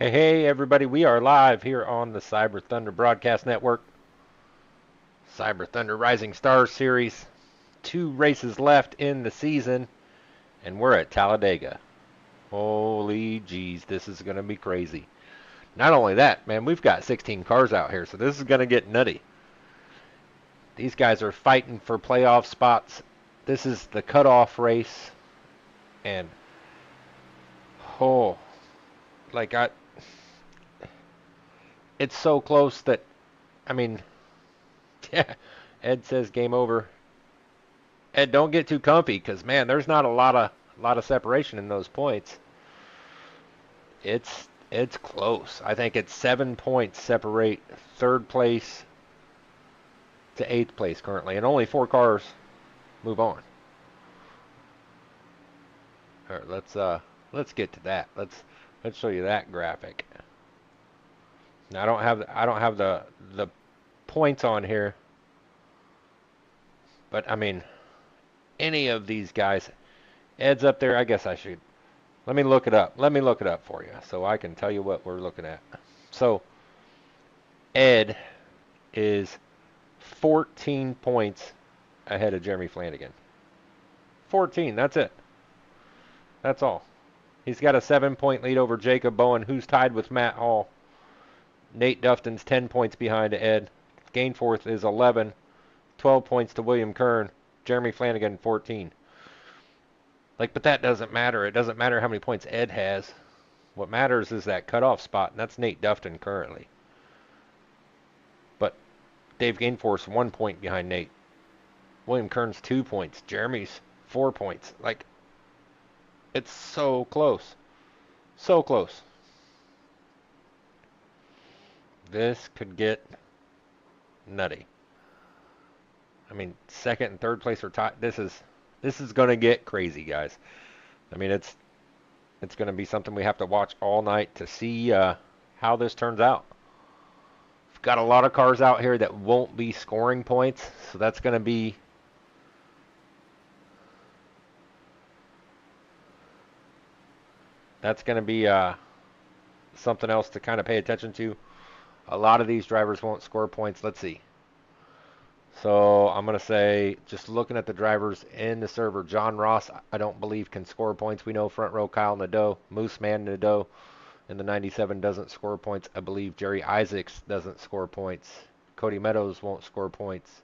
Hey, everybody, we are live here on the Cyber Thunder Broadcast Network. Cyber Thunder Rising Stars Series. 2 races left in the season, and we're at Talladega. Holy jeez, this is going to be crazy. Not only that, man, we've got 16 cars out here, so this is going to get nutty. These guys are fighting for playoff spots. This is the cutoff race, and oh, like it's so close that, I mean, yeah, Ed says game over. And don't get too comfy because man, there's not a lot of separation in those points. It's close. I think it's 7 points separate third place to eighth place currently, and only 4 cars move on. All right, let's get to that. Let's show you that graphic. Now I don't have the points on here, but I mean any of these guys. Ed's up there. I guess I should. Let me look it up. Let me look it up for you so I can tell you what we're looking at. So Ed is 14 points ahead of Jeremy Flanagan. 14, that's it. That's all. He's got a 7 point lead over Jacob Bowen, who's tied with Matt Hall. Nate Dufton's 10 points behind Ed. Gainforth is 11, 12 points to William Kern. Jeremy Flanagan, 14. But that doesn't matter. It doesn't matter how many points Ed has. What matters is that cutoff spot, and that's Nate Dufton currently. But Dave Gainforth's 1 point behind Nate. William Kern's 2 points. Jeremy's 4 points. It's so close. So close. This could get nutty. I mean, second and third place are tied. This is going to get crazy, guys. I mean, it's going to be something we have to watch all night to see how this turns out. We've got a lot of cars out here that won't be scoring points, so that's going to be something else to kind of pay attention to. A lot of these drivers won't score points. Let's see. So I'm going to say, just looking at the drivers in the server, John Ross, I don't believe can score points. We know front row Kyle Nadeau, Moose Man Nadeau in the 97 doesn't score points. I believe Jerry Isaacs doesn't score points. Cody Meadows won't score points.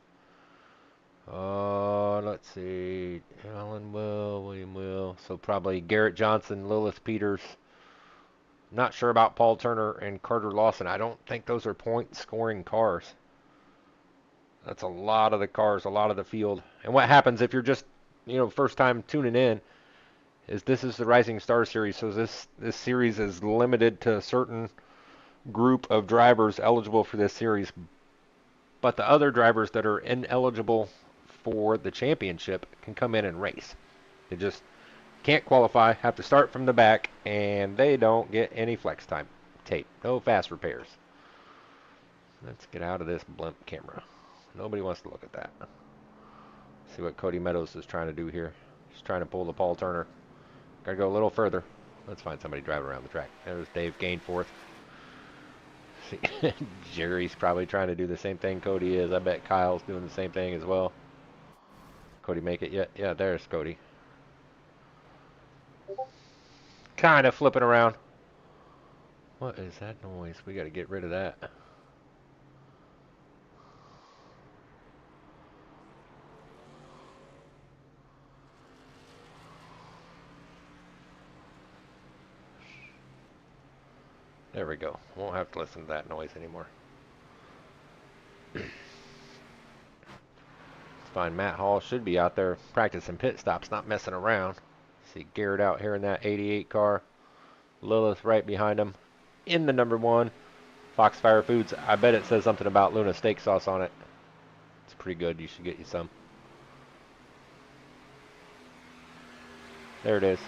Let's see. Alan will, William will. So probably Garrett Johnson, Lilith Peters. Not sure about Paul Turner and Carter Lawson. I don't think those are point scoring cars. That's a lot of the cars, a lot of the field. And what happens if you're just, first time tuning in is this is the Rising Star Series. So this series is limited to a certain group of drivers eligible for this series. But the other drivers that are ineligible for the championship can come in and race. They just can't qualify, have to start from the back, and they don't get any flex time tape. No fast repairs. Let's get out of this blimp camera. Nobody wants to look at that. See what Cody Meadows is trying to do here. He's trying to pull the Paul Turner. Gotta go a little further. Let's find somebody driving around the track. There's Dave Gainforth. See, Jerry's probably trying to do the same thing Cody is. I bet Kyle's doing the same thing as well. Cody make it yet? Yeah, there's Cody. Kind of flipping around. What is that noise? We gotta get rid of that. There we go. Won't have to listen to that noise anymore. It's fine. Matt Hall should be out there practicing pit stops, not messing around. See Garrett out here in that 88 car. Lilith right behind him in the number 1. Foxfire Foods. I bet it says something about Luna steak sauce on it. It's pretty good. You should get you some. There it is.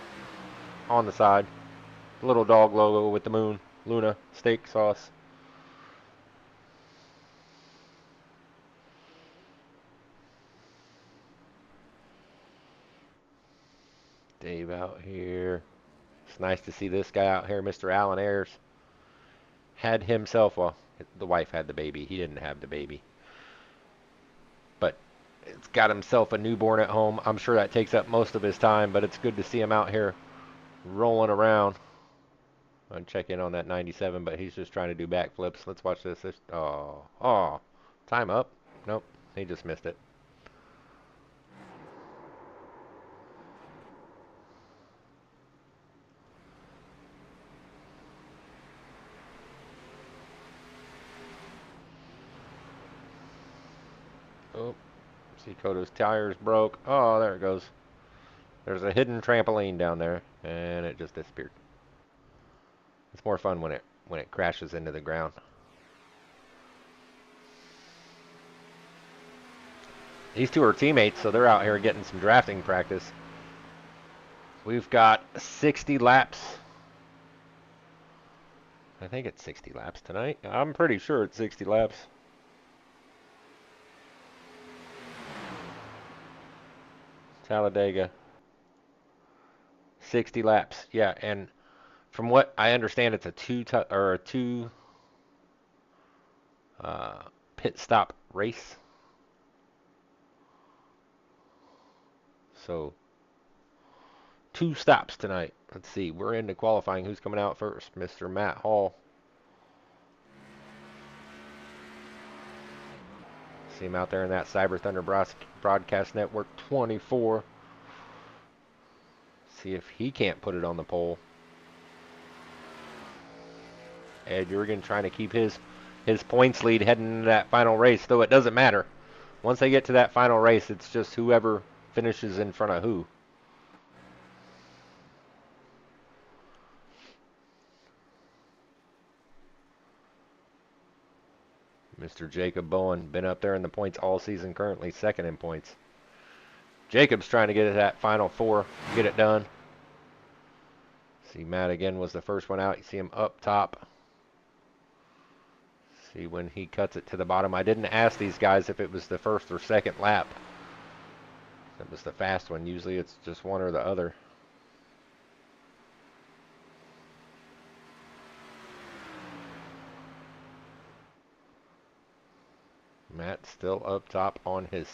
On the side. The little dog logo with the moon. Luna steak sauce. Dave out here. It's nice to see this guy out here, Mr. Alan Ayers. Had himself, well, the wife had the baby. He didn't have the baby. But it's got himself a newborn at home. I'm sure that takes up most of his time, but it's good to see him out here rolling around. I'll check in on that 97, but he's just trying to do backflips. Let's watch this. Oh, time up. Nope, he just missed it. Oh, see Koto's tires broke. Oh, there it goes. There's a hidden trampoline down there, and it just disappeared. It's more fun when it crashes into the ground. These two are teammates, so they're out here getting some drafting practice. We've got 60 laps. I think it's 60 laps tonight. I'm pretty sure it's 60 laps. Talladega. 60 laps. Yeah, and from what I understand, it's a two uh, pit stop race. So 2 stops tonight. Let's see. We're into qualifying. Who's coming out first? Mr. Matt Hall. See him out there in that Cyber Thunder Broadcast Network 24. See if he can't put it on the pole. Ed Jurgen trying to keep his points lead heading into that final race, though it doesn't matter. Once they get to that final race, it's just whoever finishes in front of who. Mr. Jacob Bowen, been up there in the points all season, currently second in points. Jacob's trying to get to that final 4, get it done. See, Matt again was the first one out. You see him up top. See when he cuts it to the bottom. I didn't ask these guys if it was the first or second lap. That was the fast one. Usually it's just one or the other. Matt still up top on his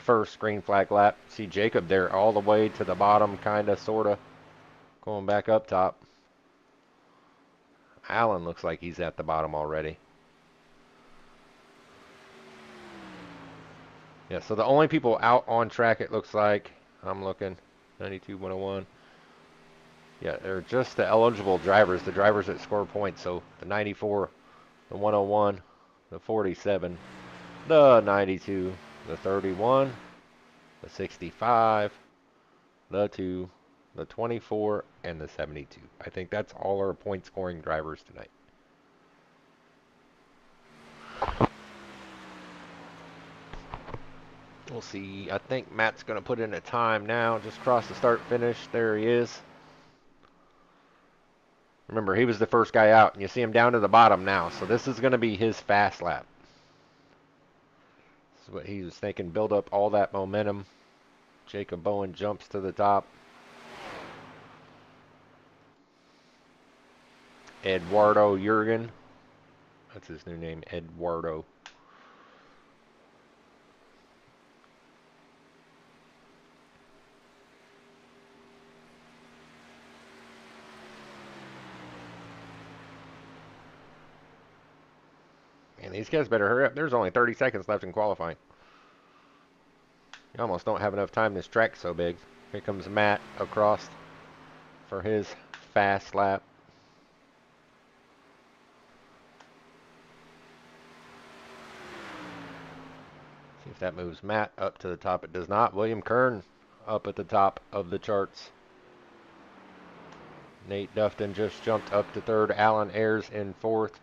first green flag lap. See Jacob there all the way to the bottom, kind of, sort of, going back up top. Allen looks like he's at the bottom already. Yeah, so the only people out on track, it looks like, I'm looking, 92, 101. Yeah, they're just the eligible drivers, the drivers that score points. So the 94, the 101, the 47, the 92, the 31, the 65, the 2, the 24, and the 72. I think that's all our point scoring drivers tonight. We'll see. I think Matt's going to put in a time now. Just cross the start finish. There he is. Remember, he was the first guy out, and you see him down to the bottom now. So this is going to be his fast lap. This is what he was thinking. Build up all that momentum. Jacob Bowen jumps to the top. Eduardo Jurgen. That's his new name, Eduardo. And these guys better hurry up. There's only 30 seconds left in qualifying. You almost don't have enough time. This track's so big. Here comes Matt across for his fast lap. See if that moves Matt up to the top. It does not. William Kern up at the top of the charts. Nate Dufton just jumped up to third. Alan Ayers in fourth.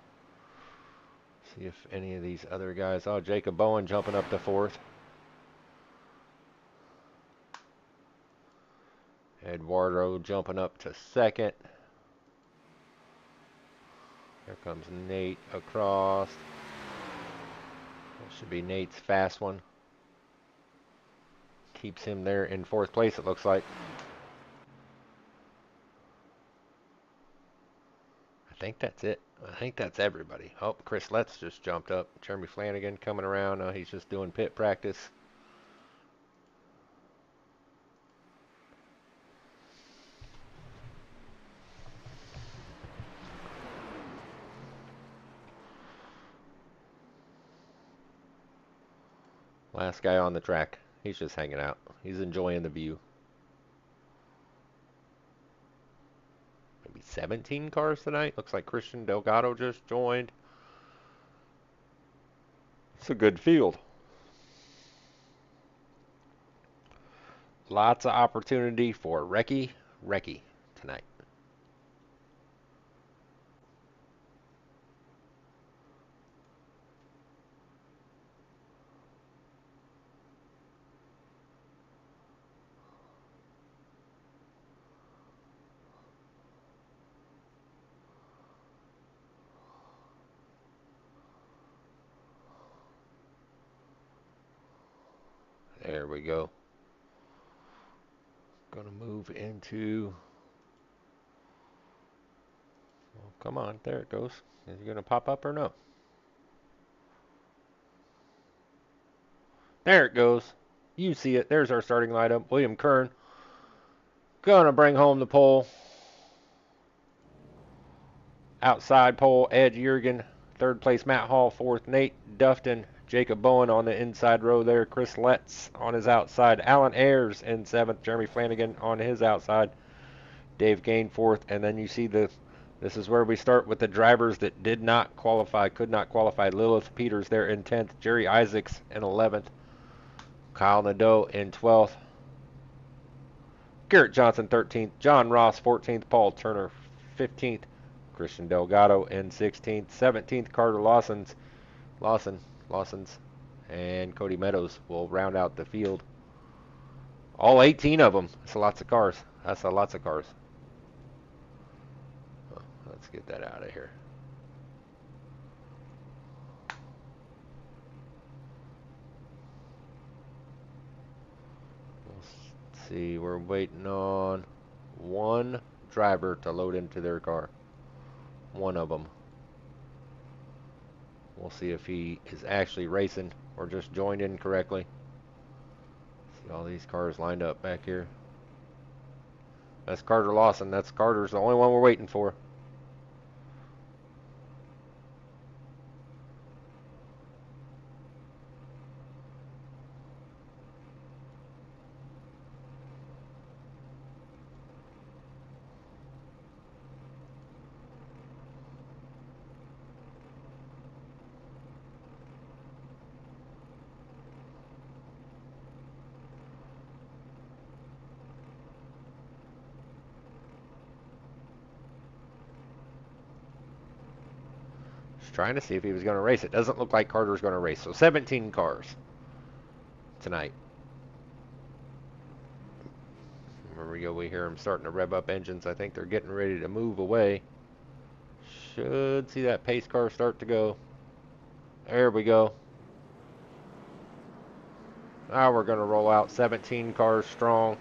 See if any of these other guys. Oh, Jacob Bowen jumping up to fourth. Eduardo jumping up to second. Here comes Nate across. That should be Nate's fast one. Keeps him there in fourth place, it looks like. I think that's it. I think that's everybody. Oh, Chris Letts just jumped up. Jeremy Flanagan coming around. He's just doing pit practice. Last guy on the track. He's just hanging out. He's enjoying the view. Maybe 17 cars tonight. Looks like Christian Delgado just joined. It's a good field. Lots of opportunity for Recce tonight. There we go. Gonna move into. Well, come on, there it goes. Is it gonna pop up or no? There it goes. You see it. There's our starting lineup. William Kern gonna bring home the pole. Outside pole, Ed Jurgen. Third place, Matt Hall. Fourth, Nate Dufton. Jacob Bowen on the inside row there. Chris Letts on his outside. Alan Ayers in seventh. Jeremy Flanagan on his outside. Dave Gain fourth. And then you see this is where we start with the drivers that did not qualify, could not qualify. Lilith Peters there in 10th. Jerry Isaacs in 11th. Kyle Nadeau in 12th. Garrett Johnson 13th. John Ross 14th. Paul Turner 15th. Christian Delgado in 16th. 17th, Carter Lawson's, and Cody Meadows will round out the field. All 18 of them. That's lots of cars. That's lots of cars. Oh, let's get that out of here. Let's see. We're waiting on one driver to load into their car. One of them. We'll see if he is actually racing or just joined in correctly. See all these cars lined up back here. That's Carter Lawson. That's Carter's the only one we're waiting for. Trying to see if he was going to race. It doesn't look like Carter's going to race. So 17 cars tonight. There we hear them starting to rev up engines. I think they're getting ready to move away. Should see that pace car start to go. There we go. Now we're going to roll out 17 cars strong.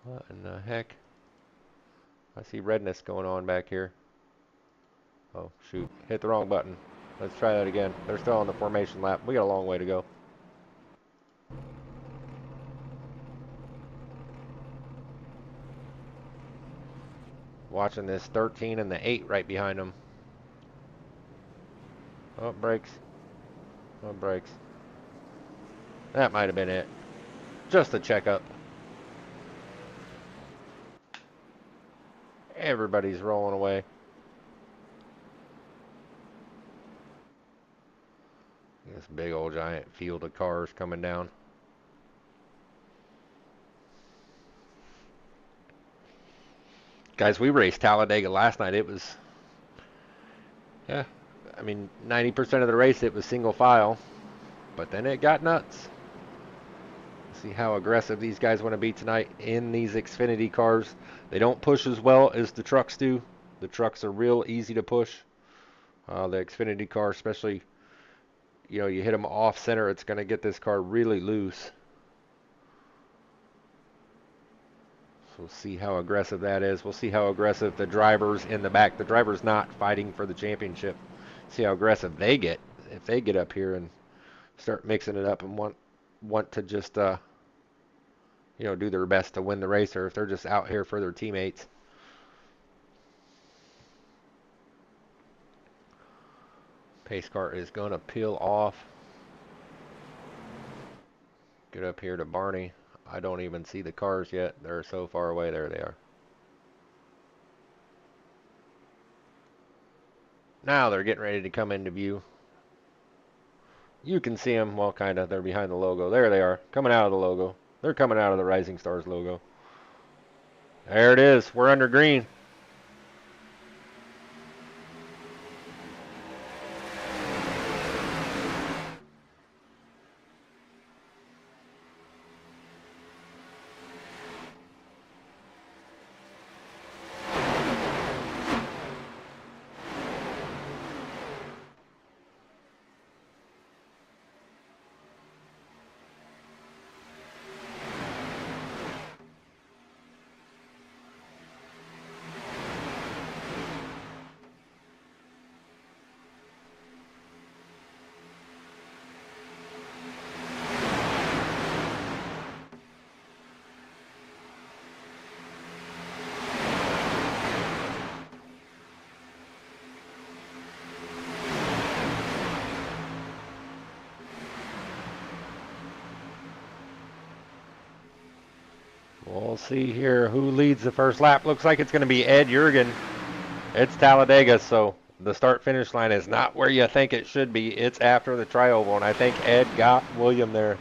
What in the heck? I see redness going on back here. Oh, shoot. Hit the wrong button. Let's try that again. They're still on the formation lap. We got a long way to go. Watching this 13 and the 8 right behind them. Oh, brakes. Oh, brakes. That might have been it. Just a checkup. Everybody's rolling away. This big old giant field of cars coming down. Guys, we raced Talladega last night. It was, yeah, I mean, 90% of the race it was single file, but then it got nuts. See how aggressive these guys want to be tonight in these Xfinity cars. They don't push as well as the trucks do. The trucks are real easy to push. The Xfinity car, especially, you hit them off center, it's going to get this car really loose. So we'll see how aggressive that is. We'll see how aggressive the drivers in the back. The driver's not fighting for the championship. See how aggressive they get. If they get up here and start mixing it up and want to just do their best to win the race, or if they're just out here for their teammates. Pace car is going to peel off. Get up here to Barney. I don't even see the cars yet. They're so far away. There they are. Now they're getting ready to come into view. You can see them, well, kind of. They're behind the logo. There they are, coming out of the logo. They're coming out of the Rising Stars logo. There it is. We're under green. We'll see here who leads the first lap. Looks like it's going to be Ed Jurgen. It's Talladega, so the start-finish line is not where you think it should be. It's after the tri-oval, and I think Ed got William there.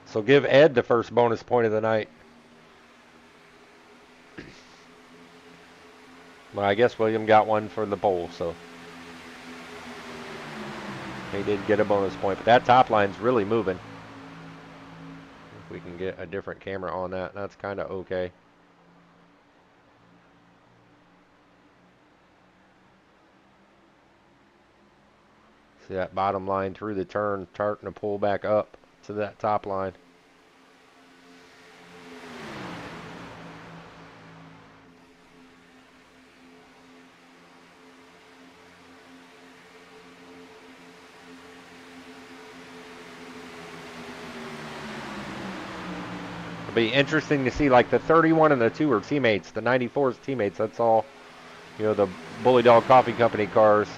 So give Ed the first bonus point of the night. Well, I guess William got one for the pole, so he did get a bonus point. But that top line's really moving. If we can get a different camera on that, that's kind of okay. See that bottom line through the turn, starting to pull back up to that top line. It'll be interesting to see, like the 31 and the 2 are teammates, the 94's teammates. That's all, the Bully Dog Coffee Company cars.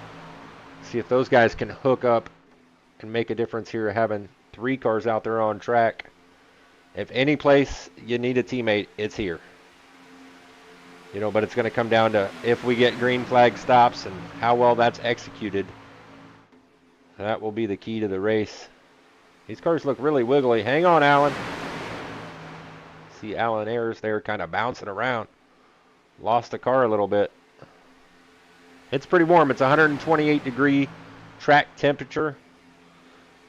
See if those guys can hook up and make a difference here, having 3 cars out there on track. If any place you need a teammate, it's here. But it's going to come down to if we get green flag stops and how well that's executed. That will be the key to the race. These cars look really wiggly. Hang on, Alan. See Alan Ayers there kind of bouncing around. Lost the car a little bit. It's pretty warm. It's 128 degree track temperature.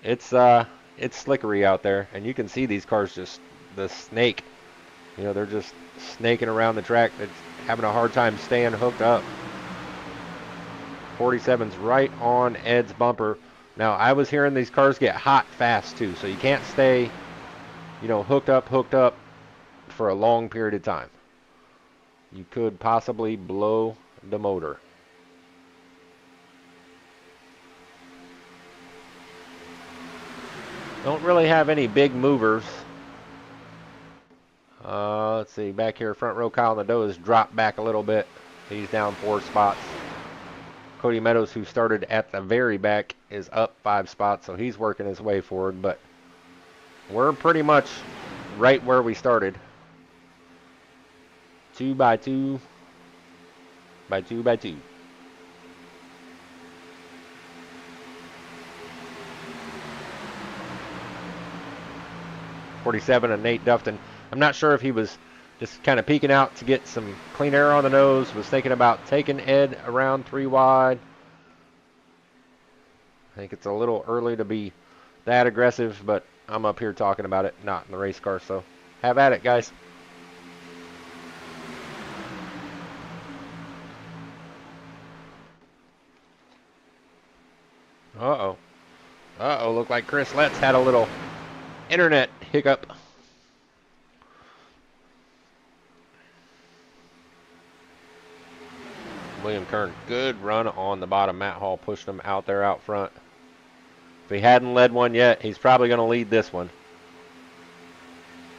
It's slickery out there, and you can see these cars just the snake. They're just snaking around the track. They're having a hard time staying hooked up. 47's right on Ed's bumper. Now, I was hearing these cars get hot fast too, so you can't stay, hooked up for a long period of time. You could possibly blow the motor. Don't really have any big movers. Let's see, back here, front row, Kyle Nadeau has dropped back a little bit. He's down 4 spots. Cody Meadows, who started at the very back, is up 5 spots, so he's working his way forward. But we're pretty much right where we started. 2 by 2 by 2 by 2. .47 and Nate Dufton. I'm not sure if he was just kind of peeking out to get some clean air on the nose, was thinking about taking Ed around 3 wide. I think it's a little early to be that aggressive, but I'm up here talking about it, not in the race car, so have at it, guys. Uh-oh. Uh-oh, looked like Chris Letts had a little internet hiccup. William Kern, good run on the bottom. Matt Hall pushed him out there out front. If he hadn't led one yet, he's probably going to lead this one.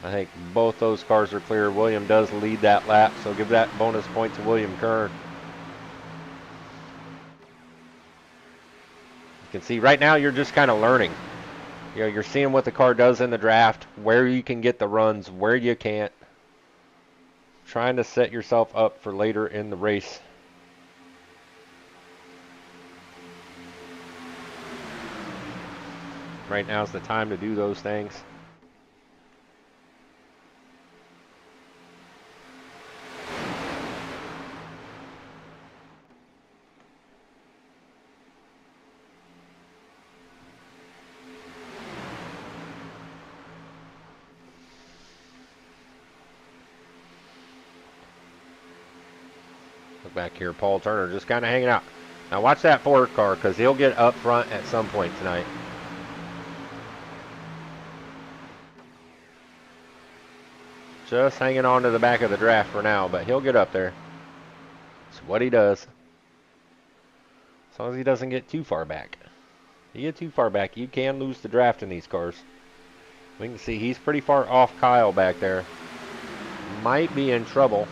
I think both those cars are clear. William does lead that lap, so give that bonus point to William Kern. You can see right now you're just kind of learning. You know, you're seeing what the car does in the draft, where you can get the runs, where you can't. Trying to set yourself up for later in the race. Right now is the time to do those things. Look back here, Paul Turner just kind of hanging out. Now watch that Ford car because he'll get up front at some point tonight. Just hanging on to the back of the draft for now, but he'll get up there. It's what he does. As long as he doesn't get too far back. If you get too far back, you can lose the draft in these cars. We can see he's pretty far off Kyle back there. Might be in trouble.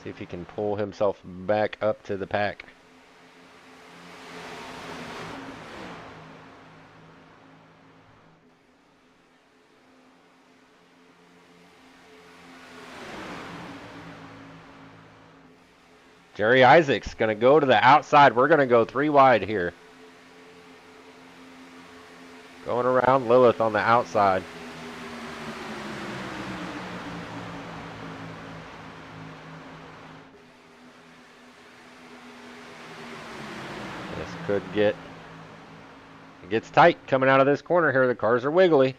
See if he can pull himself back up to the pack. Jerry Isaac's going to go to the outside. We're going to go 3 wide here. Going around Lilith on the outside. This could get... It gets tight coming out of this corner here. The cars are wiggly.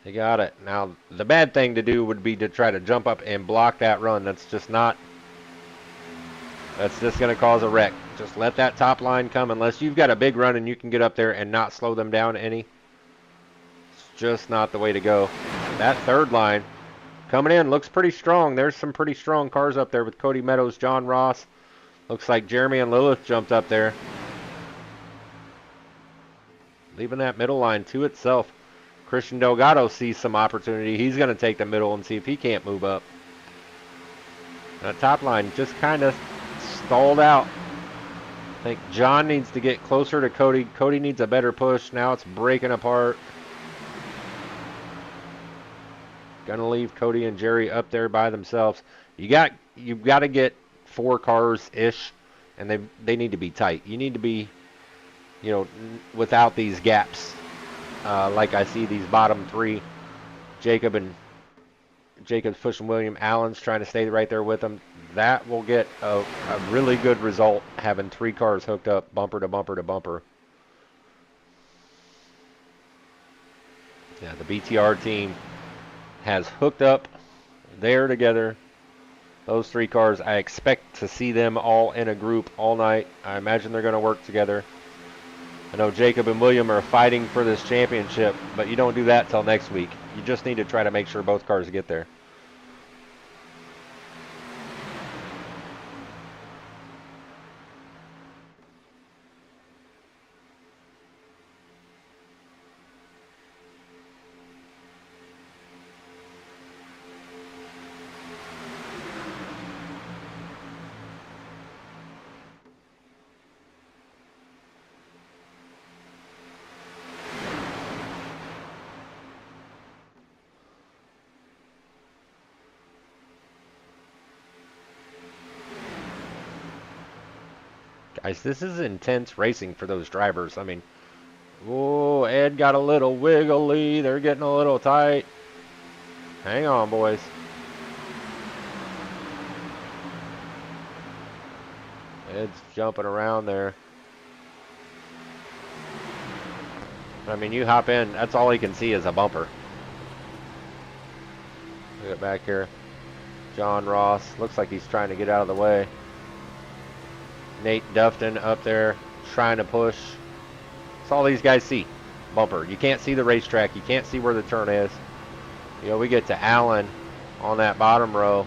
They got it. Now, the bad thing to do would be to try to jump up and block that run. That's just not... That's just going to cause a wreck. Just let that top line come unless you've got a big run and you can get up there and not slow them down any. It's just not the way to go. That third line coming in looks pretty strong. There's some pretty strong cars up there with Cody Meadows, John Ross. Looks like Jeremy and Lilith jumped up there. Leaving that middle line to itself. Christian Delgado sees some opportunity. He's going to take the middle and see if he can't move up. That top line just kind of stalled out. I think John needs to get closer to Cody. Cody needs a better push. Now it's breaking apart. Gonna leave Cody and Jerry up there by themselves. You've got to get 4 cars ish, and they need to be tight. You need to be, you know, without these gaps. Like I see these bottom 3, Jacob's pushing William. Allen's trying to stay right there with him. That will get a really good result, having 3 cars hooked up bumper to bumper to bumper. Yeah, the BTR team has hooked up there together. Those 3 cars, I expect to see them all in a group all night. I imagine they're going to work together. I know Jacob and William are fighting for this championship, but you don't do that till next week. You just need to try to make sure both cars get there. Guys, this is intense racing for those drivers. I mean, oh, Ed got a little wiggly. They're getting a little tight. Hang on, boys. Ed's jumping around there. I mean, you hop in, that's all he can see is a bumper. Get back here. John Ross. Looks like he's trying to get out of the way. Nate Dufton up there trying to push. That's all these guys see. Bumper. You can't see the racetrack. You can't see where the turn is. You know, we get to Allen on that bottom row.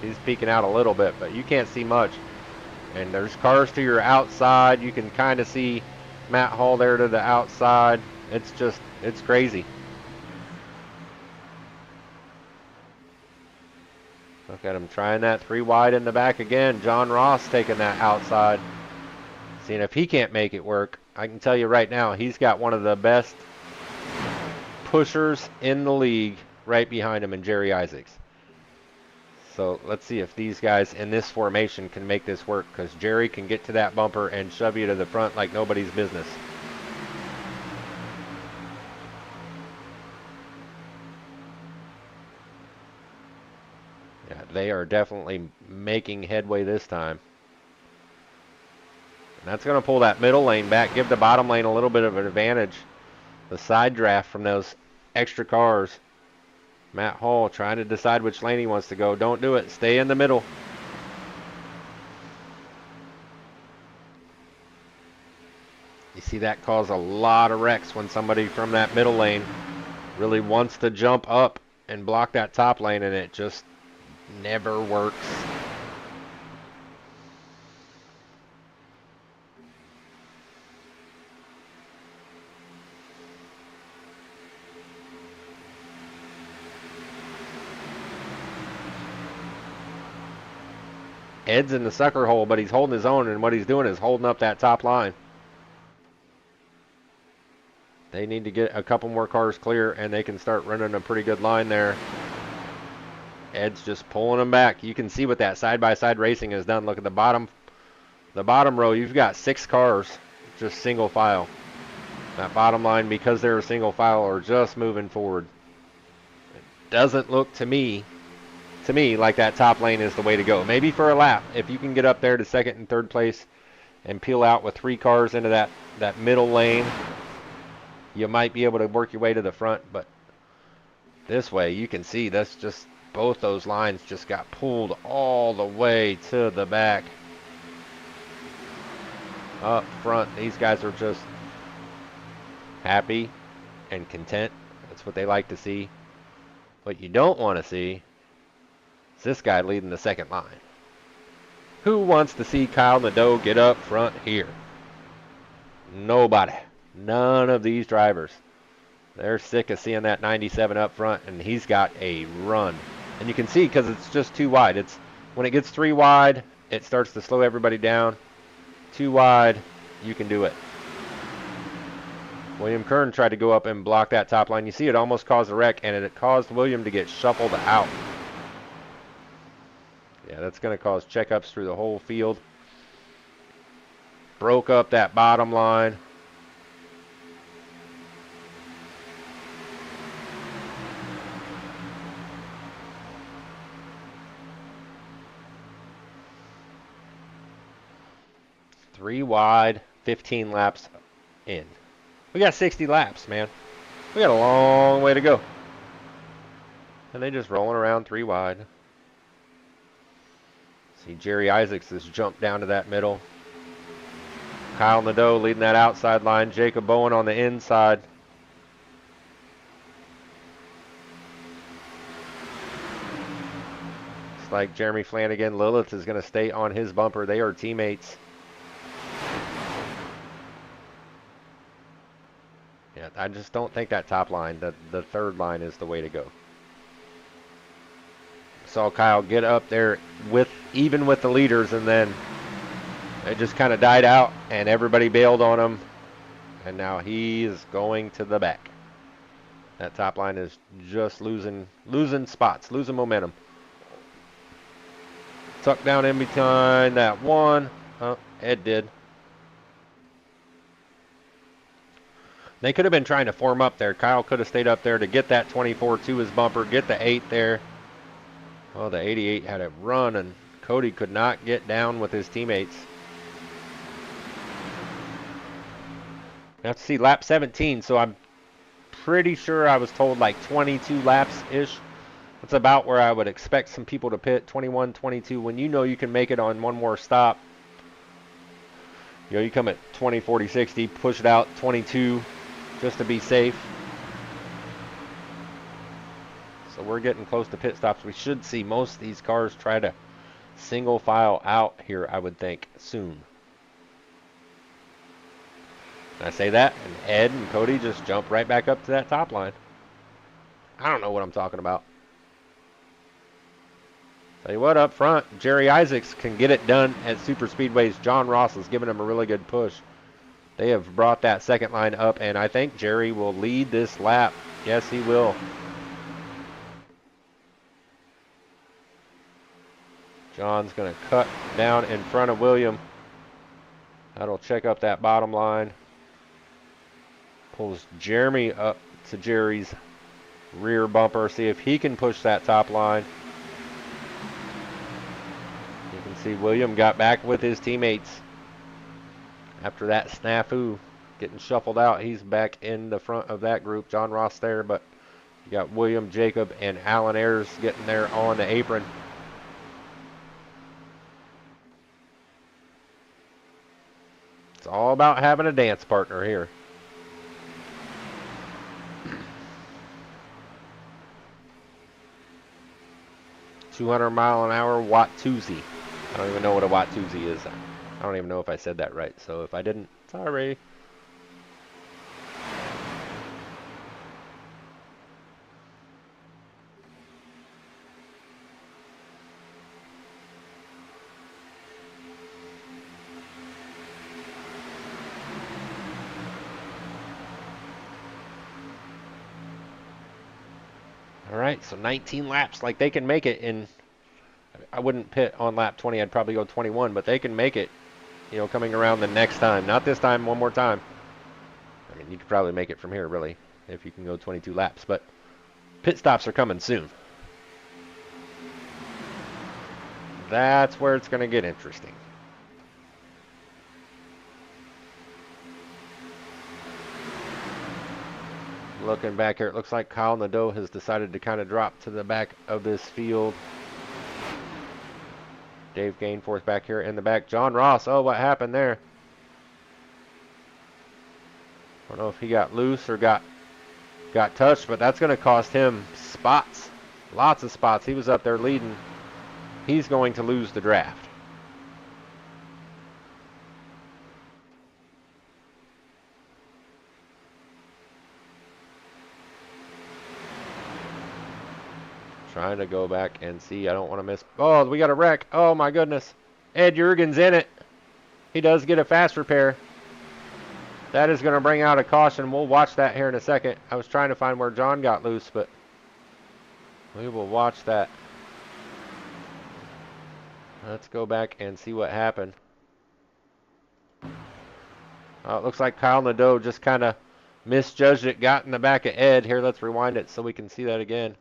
He's peeking out a little bit, but you can't see much. And there's cars to your outside. You can kind of see Matt Hall there to the outside. It's crazy. Look at him trying that 3 wide in the back again. John Ross taking that outside. Seeing if he can't make it work. I can tell you right now, he's got one of the best pushers in the league right behind him in Jerry Isaacs. So let's see if these guys in this formation can make this work, because Jerry can get to that bumper and shove you to the front like nobody's business. Yeah, they are definitely making headway this time. And that's going to pull that middle lane back, give the bottom lane a little bit of an advantage. The side draft from those extra cars. Matt Hall trying to decide which lane he wants to go. Don't do it. Stay in the middle. You see that cause a lot of wrecks when somebody from that middle lane really wants to jump up and block that top lane, and it just never works. Ed's in the sucker hole, but he's holding his own, and what he's doing is holding up that top line. They need to get a couple more cars clear, and they can start running a pretty good line there. Ed's just pulling them back. You can see what that side-by-side racing has done. Look at the bottom row. You've got 6 cars, just single file. That bottom line, because they're a single file, are just moving forward. It doesn't look to me like that top lane is the way to go. Maybe for a lap, if you can get up there to second and third place and peel out with 3 cars into that middle lane, you might be able to work your way to the front. But this way, you can see that's just, both those lines just got pulled all the way to the back. Up front, these guys are just happy and content. That's what they like to see. What you don't want to see is this guy leading the second line. Who wants to see Kyle Nadeau get up front here? Nobody. None of these drivers. They're sick of seeing that 97 up front, and he's got a run. And you can see, because it's just too wide. It's when it gets 3 wide, it starts to slow everybody down. 2 wide, you can do it. William Kern tried to go up and block that top line. You see it almost caused a wreck, and it caused William to get shuffled out. Yeah, that's going to cause checkups through the whole field. Broke up that bottom line. Three wide, 15 laps in. We got 60 laps, man. We got a long way to go. And they just rolling around 3 wide. See, Jerry Isaacs has jumped down to that middle. Kyle Nadeau leading that outside line. Jacob Bowen on the inside. Looks like Jeremy Flanagan. Lilith is going to stay on his bumper. They are teammates. Yeah, I just don't think that top line, the third line, is the way to go. Saw Kyle get up there even with the leaders, and then it just kind of died out, and everybody bailed on him, and now he is going to the back. That top line is just losing spots, losing momentum. Tucked down in behind that one. Oh, Ed did. They could have been trying to form up there. Kyle could have stayed up there to get that 24 to his bumper, get the 8 there. Oh, the 88 had a run, and Cody could not get down with his teammates. Let's see, lap 17, so I'm pretty sure I was told like 22 laps-ish. That's about where I would expect some people to pit, 21, 22, when you know you can make it on one more stop. You know, you come at 20, 40, 60, push it out 22 just to be safe. So we're getting close to pit stops. We should see most of these cars try to single file out here, I would think, soon. And I say that, and Ed and Cody just jump right back up to that top line. I don't know what I'm talking about. Tell you what, up front, Jerry Isaacs can get it done at super speedways. John Ross is giving him a really good push. They have brought that second line up, and I think Jerry will lead this lap. Yes, he will. John's going to cut down in front of William. That'll check up that bottom line. Pulls Jeremy up to Jerry's rear bumper. See if he can push that top line. You can see William got back with his teammates after that snafu getting shuffled out. He's back in the front of that group. John Ross there, but you got William, Jacob, and Alan Ayers getting there on the apron. It's all about having a dance partner here. $200-mile-an-hour Watusi. I don't even know what a Watusi is. I don't even know if I said that right. So if I didn't, sorry. All right, so 19 laps. Like, they can make it in. I wouldn't pit on lap 20. I'd probably go 21, but they can make it, you know, coming around the next time. Not this time, one more time. I mean, you could probably make it from here, really, if you can go 22 laps. But pit stops are coming soon. That's where it's going to get interesting. Looking back here, it looks like Kyle Nadeau has decided to kind of drop to the back of this field. Dave Gainforth back here in the back. John Ross, oh, what happened there? I don't know if he got loose or got touched, but that's going to cost him spots. Lots of spots. He was up there leading. He's going to lose the draft. Trying to go back and see. I don't want to miss. Oh, we got a wreck. Oh, my goodness. Ed Jurgen's in it. He does get a fast repair. That is going to bring out a caution. We'll watch that here in a second. I was trying to find where John got loose, but we will watch that. Let's go back and see what happened. It looks like Kyle Nadeau just kind of misjudged it, got in the back of Ed. Here, let's rewind it so we can see that again.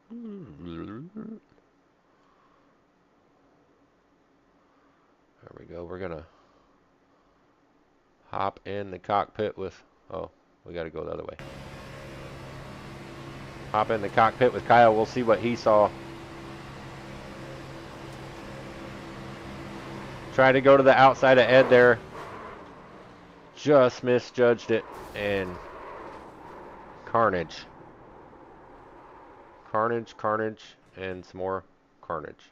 There we go. We're going to hop in the cockpit with... Oh, we got to go the other way. Hop in the cockpit with Kyle. We'll see what he saw. Try to go to the outside of Ed there. Just misjudged it. And carnage. Carnage, and some more carnage.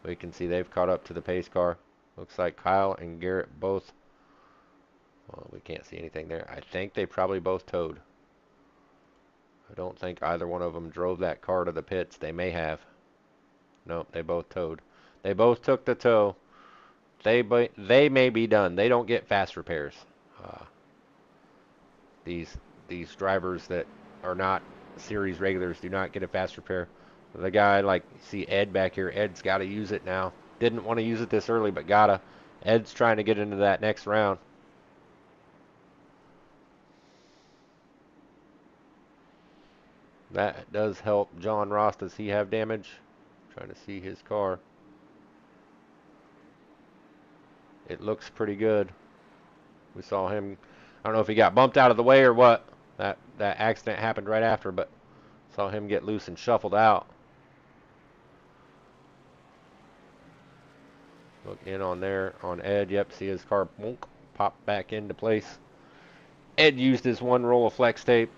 We can see they've caught up to the pace car. Looks like Kyle and Garrett both. Well, we can't see anything there. I think they probably both towed. I don't think either one of them drove that car to the pits. They may have. Nope, they both towed. They both took the tow. They may be done. They don't get fast repairs. These drivers that are not series regulars do not get a fast repair. The guy, like, see Ed back here. Ed's got to use it now. Didn't want to use it this early, but gotta. Ed's trying to get into that next round. That does help John Ross. Does he have damage? Trying to see his car. It looks pretty good. We saw him. I don't know if he got bumped out of the way or what. That accident happened right after, but saw him get loose and shuffled out. Look in on there on Ed. Yep, see his car pop back into place. Ed used his one roll of flex tape.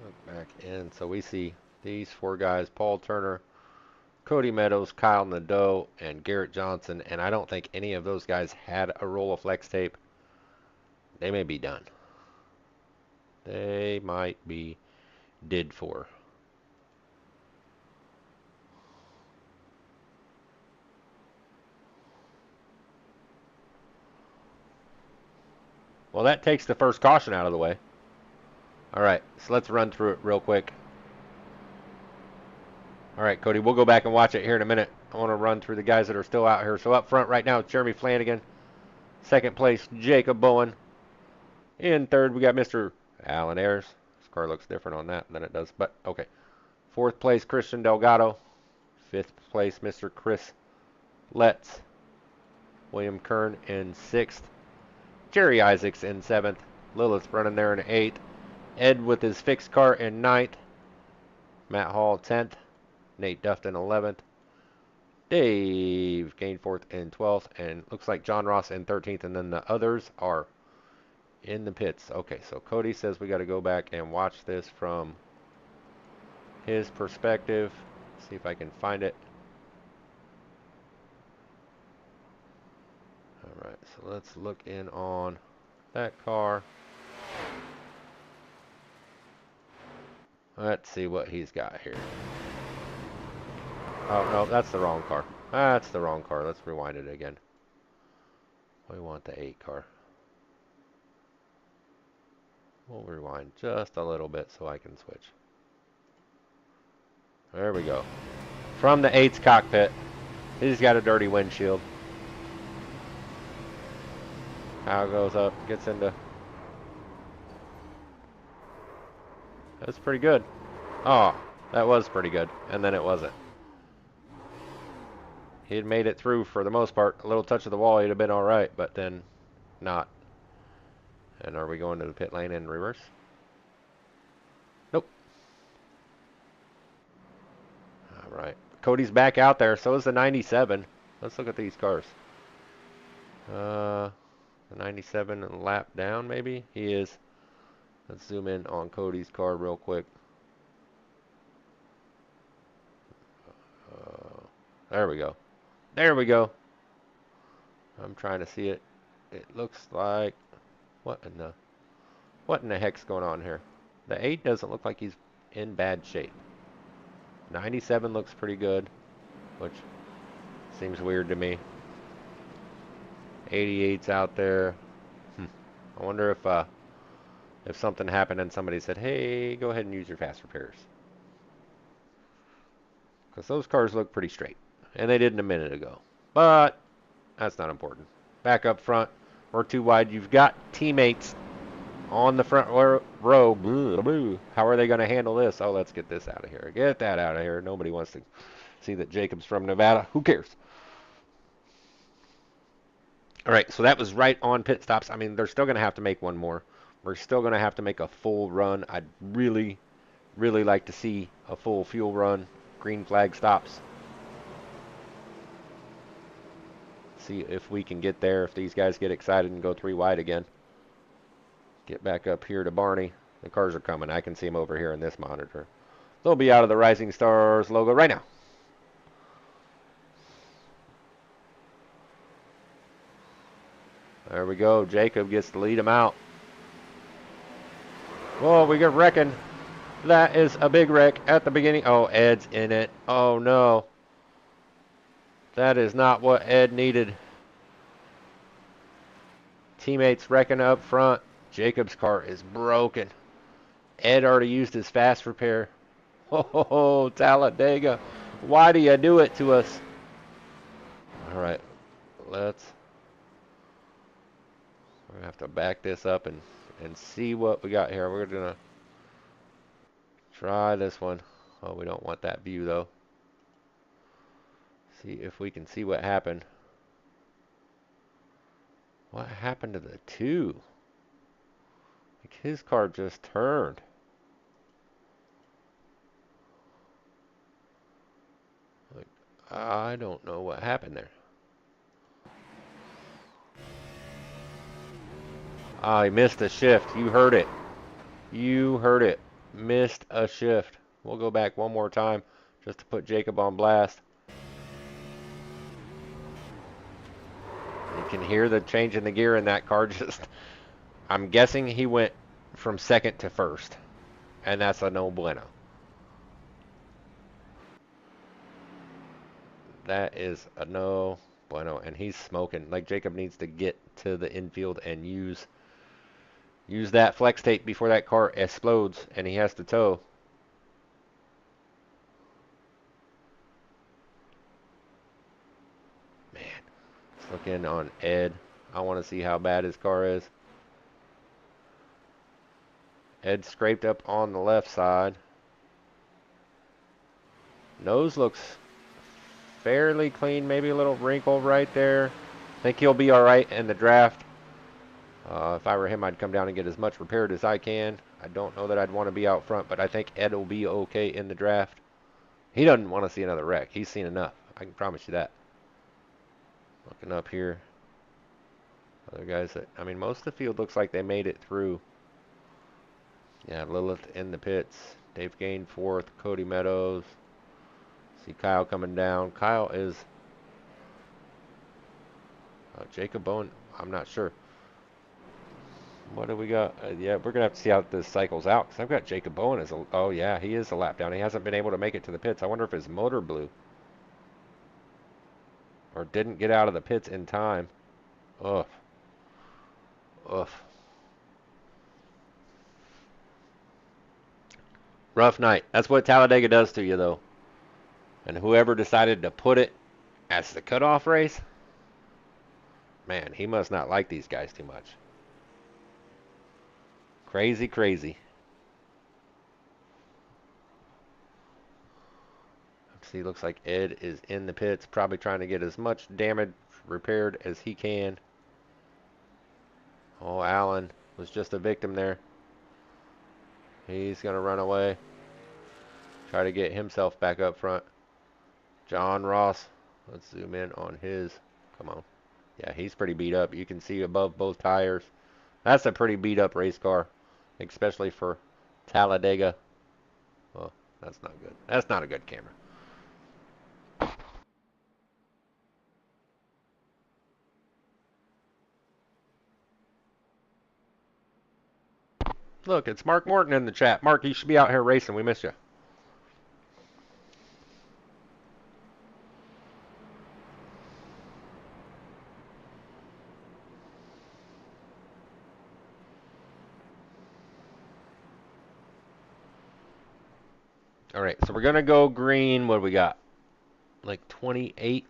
Look back in. So we see these four guys: Paul Turner, Cody Meadows, Kyle Nadeau, and Garrett Johnson. And I don't think any of those guys had a roll of flex tape. They may be done. They might be did for. Well, that takes the first caution out of the way. All right, so let's run through it real quick. All right, Cody, we'll go back and watch it here in a minute. I want to run through the guys that are still out here. So up front right now, it's Jeremy Flanagan. Second place, Jacob Bowen. In third, we got Mr. Alan Ayers. This car looks different on that than it does, but okay. Fourth place, Christian Delgado. Fifth place, Mr. Chris Letts. William Kern in sixth. Jerry Isaacs in seventh. Lilith running there in eighth. Ed with his fixed car in ninth. Matt Hall 10th. Nate Dufton 11th. Dave Gainforth in 12th. And looks like John Ross in 13th. And then the others are in the pits. Okay, so Cody says we got to go back and watch this from his perspective. See if I can find it. All right, so let's look in on that car. Let's see what he's got here. Oh, no, that's the wrong car. That's the wrong car. Let's rewind it again. We want the 8 car. We'll rewind just a little bit so I can switch. There we go. From the 8's cockpit. He's got a dirty windshield. Kyle goes up, gets into... That's pretty good. Oh, that was pretty good. And then it wasn't. He had made it through for the most part. A little touch of the wall, he'd have been all right, but then not. And are we going to the pit lane in reverse? Nope. All right. Cody's back out there. So is the 97. Let's look at these cars. The 97 and lap down, maybe? He is. Let's zoom in on Cody's car real quick. There we go. There we go. I'm trying to see it. It looks like... What in the heck's going on here? The 8 doesn't look like he's in bad shape. 97 looks pretty good, which seems weird to me. 88's out there. I wonder if something happened and somebody said, hey, go ahead and use your fast repairs. Because those cars look pretty straight. And they didn't a minute ago. But that's not important. Back up front, we're too wide. You've got teammates on the front row. How are they going to handle this? Oh, let's get this out of here. Get that out of here. Nobody wants to see that Jacob's from Nevada. Who cares? All right, so that was right on pit stops. I mean, they're still going to have to make one more. We're still going to have to make a full run. I'd really, really like to see a full fuel run. Green flag stops. See if we can get there, if these guys get excited and go 3 wide again. Get back up here to Barney. The cars are coming. I can see them over here in this monitor. They'll be out of the Rising Stars logo right now. There we go. Jacob gets to lead them out. Whoa, we get wrecking. That is a big wreck at the beginning. Oh, Ed's in it. Oh, no. That is not what Ed needed. Teammates wrecking up front. Jacob's car is broken. Ed already used his fast repair. Oh, Talladega. Why do you do it to us? All right. We're going to have to back this up and see what we got here. We're going to try this one. Oh, we don't want that view, though. See if we can see what happened. What happened to the 2? his car just turned. Like, I don't know what happened there. Ah, he missed a shift. You heard it. You heard it. Missed a shift. We'll go back one more time just to put Jacob on blast. You can hear the change in the gear in that car. Just, I'm guessing he went from second to first, and that's a no bueno. That is a no bueno, and he's smoking. Like, Jacob needs to get to the infield and use that flex tape before that car explodes, and he has to tow. Man, let's look in on Ed. I want to see how bad his car is. Ed scraped up on the left side. Nose looks fairly clean, maybe a little wrinkle right there. Think he'll be all right in the draft. If I were him, I'd come down and get as much repaired as I can. I don't know that I'd want to be out front, but I think Ed will be okay in the draft. He doesn't want to see another wreck. He's seen enough. I can promise you that. Looking up here. Other guys that, I mean, most of the field looks like they made it through. Yeah, Lilith in the pits. Dave Gain fourth. Cody Meadows. See Kyle coming down. Kyle is Jacob Bowen. I'm not sure. What do we got? Yeah, we're going to have to see how this cycles out. Because I've got Jacob Bowen as a... Oh, yeah, he is a lap down. He hasn't been able to make it to the pits. I wonder if his motor blew. Or didn't get out of the pits in time. Ugh. Ugh. Rough night. That's what Talladega does to you, though. And whoever decided to put it as the cutoff race, man, he must not like these guys too much. Crazy, crazy. See, looks like Ed is in the pits, probably trying to get as much damage repaired as he can. Oh, Allen was just a victim there. He's going to run away. Try to get himself back up front. John Ross. Let's zoom in on his. Come on. Yeah, he's pretty beat up. You can see above both tires. That's a pretty beat up race car, especially for Talladega. Well, that's not good. That's not a good camera. Look, it's Mark Morton in the chat. Mark, you should be out here racing. We miss you. All right, so we're going to go green. What do we got? Like 28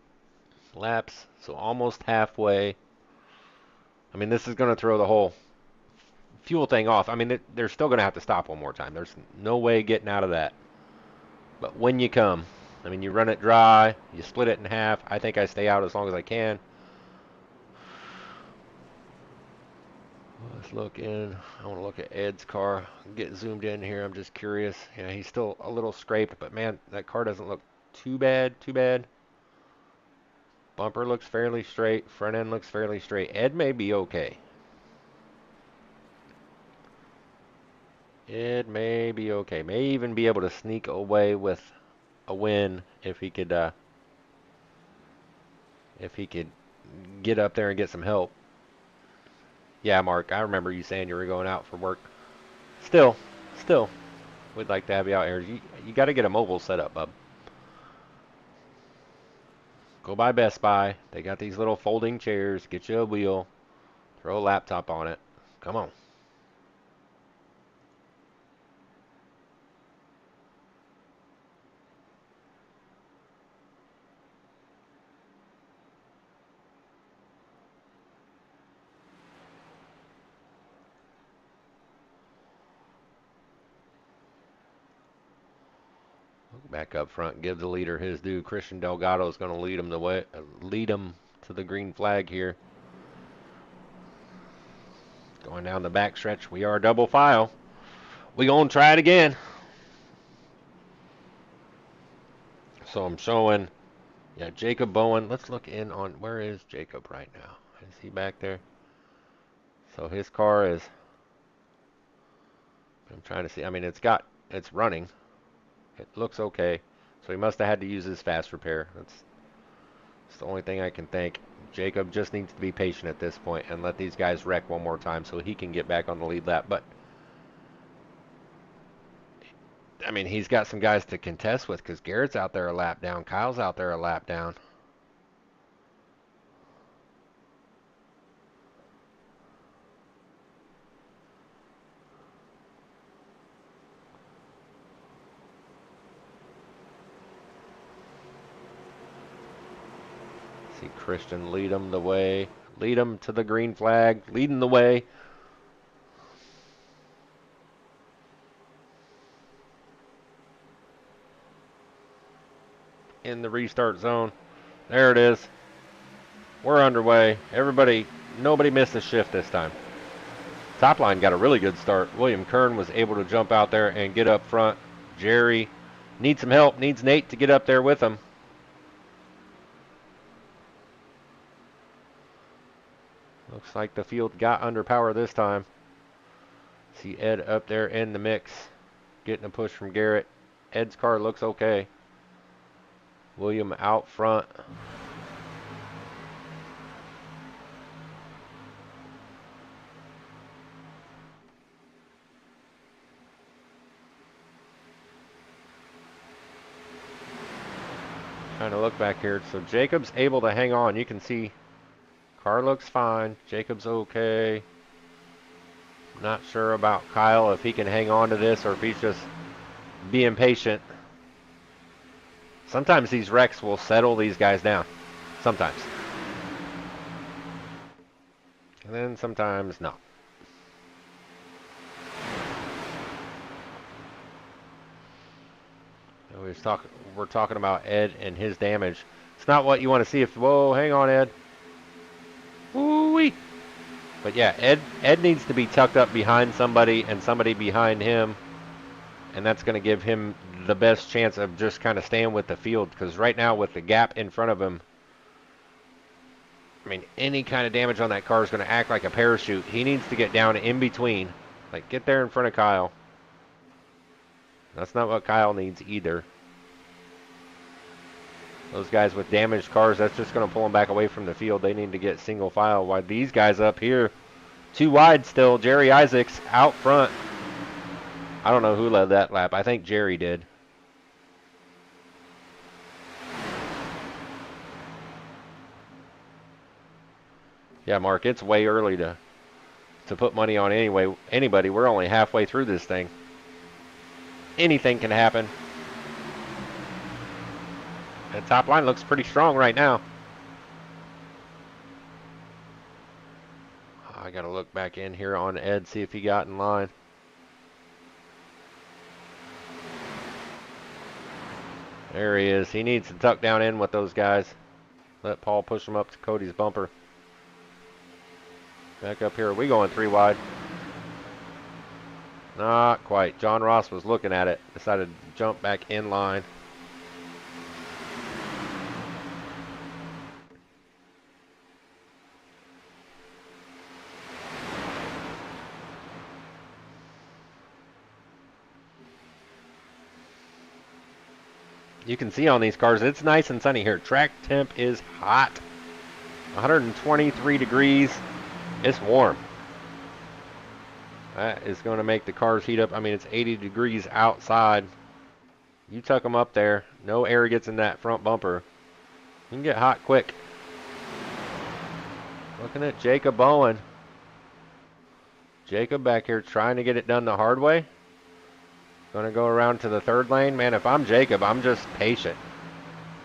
laps, so almost halfway. I mean, this is going to throw the whole fuel thing off. I mean, they're still going to have to stop one more time. There's no way getting out of that. But when you come, I mean, you run it dry, you split it in half. I think I stay out as long as I can. Let's look in. I want to look at Ed's car. Get zoomed in here. I'm just curious. Yeah, he's still a little scraped, but man, that car doesn't look too bad. Too bad. Bumper looks fairly straight. Front end looks fairly straight. Ed may be okay. Ed may be okay. May even be able to sneak away with a win if he could get up there and get some help. Yeah, Mark, I remember you saying you were going out for work. Still, we'd like to have you out here. You got to get a mobile set up, bub. Go by Best Buy. They got these little folding chairs. Get you a wheel. Throw a laptop on it. Come on. Back up front, give the leader his due. Christian Delgado is going to lead him to the green flag here. Going down the back stretch. We are double file. We gonna try it again. So I'm showing, yeah, Jacob Bowen. Let's look in on, where is Jacob right now? Is he back there? So his car is, I'm trying to see. I mean, it's running. It looks okay. So he must have had to use his fast repair. That's the only thing I can think. Jacob just needs to be patient at this point and let these guys wreck one more time so he can get back on the lead lap. But, I mean, he's got some guys to contest with because Garrett's out there a lap down. Kyle's out there a lap down. See Christian lead him the way. Lead him to the green flag. Leading the way. In the restart zone. There it is. We're underway. Nobody missed a shift this time. Top line got a really good start. William Kern was able to jump out there and get up front. Jerry needs some help. Needs Nate to get up there with him. Looks like the field got under power this time. See Ed up there in the mix. Getting a push from Garrett. Ed's car looks okay. William out front. Trying to look back here. So Jacob's able to hang on. You can see car looks fine. Jacob's okay. Not sure about Kyle if he can hang on to this or if he's just being patient. Sometimes these wrecks will settle these guys down. Sometimes. And then sometimes not. We're talking about Ed and his damage. It's not what you want to see if, whoa, hang on, Ed. Woo-wee. But yeah, Ed needs to be tucked up behind somebody and somebody behind him. And that's going to give him the best chance of just kind of staying with the field. Because right now with the gap in front of him, I mean, any kind of damage on that car is going to act like a parachute. He needs to get down in between. Like, get there in front of Kyle. That's not what Kyle needs either. Those guys with damaged cars, that's just going to pull them back away from the field. They need to get single file. While these guys up here, too wide still. Jerry Isaacs out front. I don't know who led that lap. I think Jerry did. Yeah, Mark, it's way early to put money on anybody. We're only halfway through this thing. Anything can happen. And top line looks pretty strong right now. I got to look back in here on Ed, see if he got in line. There he is. He needs to tuck down in with those guys. Let Paul push him up to Cody's bumper. Back up here. We going 3 wide. Not quite. John Ross was looking at it. Decided to jump back in line. You can see on these cars, it's nice and sunny here. Track temp is hot. 123 degrees. It's warm. That is going to make the cars heat up. I mean, it's 80 degrees outside. You tuck them up there. No air gets in that front bumper. You can get hot quick. Looking at Jacob Bowen. Jacob back here trying to get it done the hard way. Going to go around to the third lane. Man, if I'm Jacob, I'm just patient.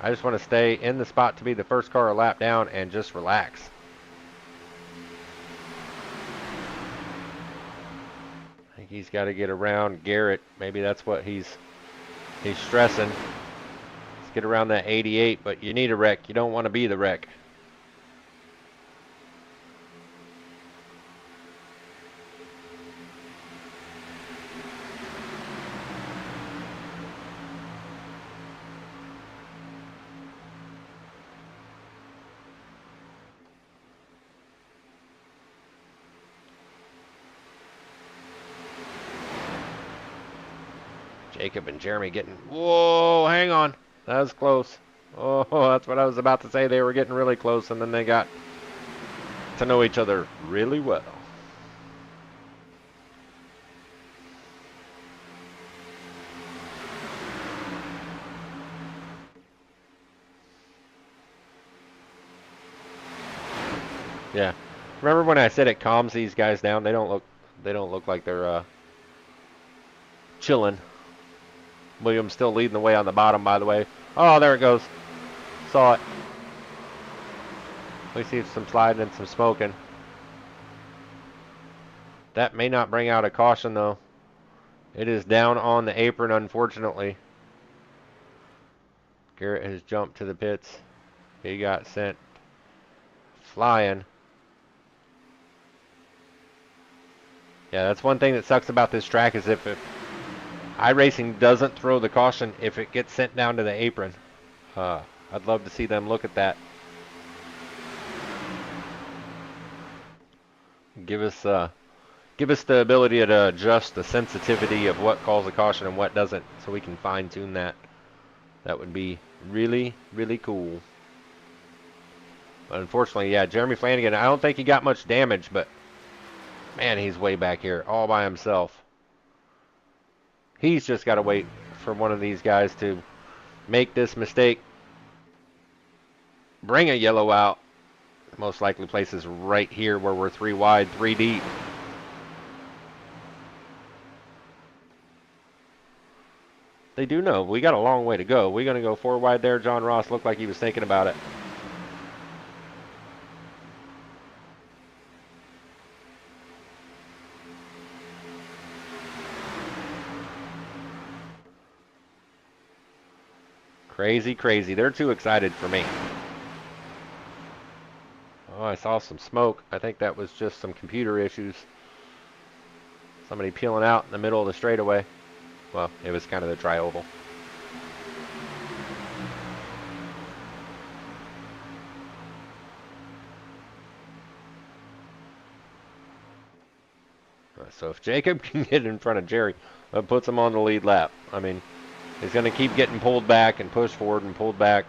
I just want to stay in the spot to be the first car a lap down and just relax. I think he's got to get around Garrett. Maybe that's what he's stressing. Let's get around that 88, but you need a wreck. You don't want to be the wreck. Jacob and Jeremy getting, whoa, hang on. That was close. Oh, that's what I was about to say. They were getting really close, and then they got to know each other really well. Yeah. Remember when I said it calms these guys down? They don't look like they're chilling. Williams still leading the way on the bottom, by the way. Oh, there it goes. Saw it. We see some sliding and some smoking. That may not bring out a caution, though. It is down on the apron, unfortunately. Garrett has jumped to the pits. He got sent flying. Yeah, that's one thing that sucks about this track is if iRacing doesn't throw the caution if it gets sent down to the apron. I'd love to see them look at that. Give us the ability to adjust the sensitivity of what calls a caution and what doesn't, so we can fine tune that. That would be really, really cool. But unfortunately, yeah, Jeremy Flanagan, I don't think he got much damage, but man, he's way back here all by himself. He's just got to wait for one of these guys to make this mistake. Bring a yellow out. Most likely places right here where we're 3 wide, 3 deep. They do know. We got a long way to go. We're going to go 4 wide there. John Ross looked like he was thinking about it. Crazy, crazy. They're too excited for me. Oh, I saw some smoke. I think that was just some computer issues. Somebody peeling out in the middle of the straightaway. Well, it was kind of the tri-oval. So if Jacob can get in front of Jerry, that puts him on the lead lap. I mean, he's going to keep getting pulled back and pushed forward and pulled back.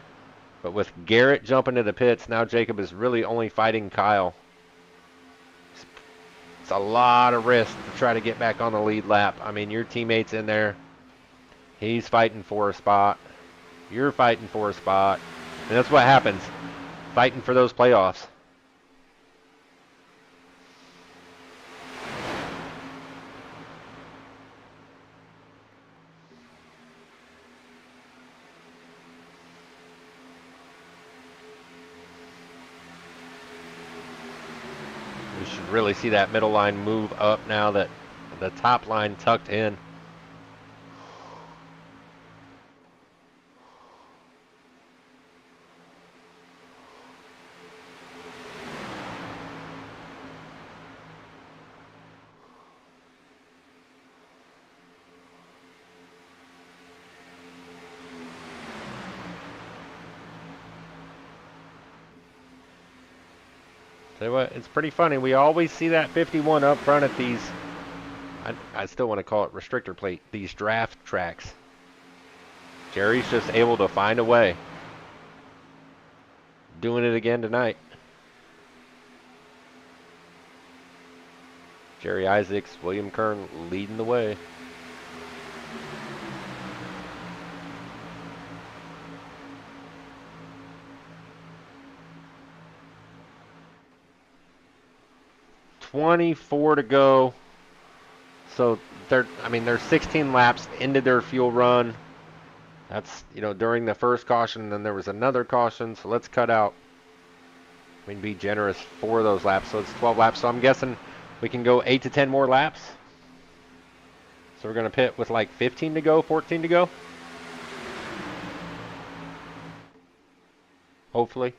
But with Garrett jumping to the pits, now Jacob is really only fighting Kyle. It's a lot of risk to try to get back on the lead lap. I mean, your teammate's in there. He's fighting for a spot. You're fighting for a spot. And that's what happens. Fighting for those playoffs. We should really see that middle line move up now that the top line tucked in. Tell you what, it's pretty funny. We always see that 51 up front at these, I still want to call it restrictor plate, these draft tracks. Jerry's just able to find a way. Doing it again tonight. Jerry Isaacs, William Kern leading the way. .24 to go. So they're 16 laps into their fuel run. That's, during the first caution, and then there was another caution. So let's cut out. Be generous for those laps. So it's 12 laps. So I'm guessing we can go 8 to 10 more laps. So we're going to pit with like 15 to go, 14 to go. Hopefully.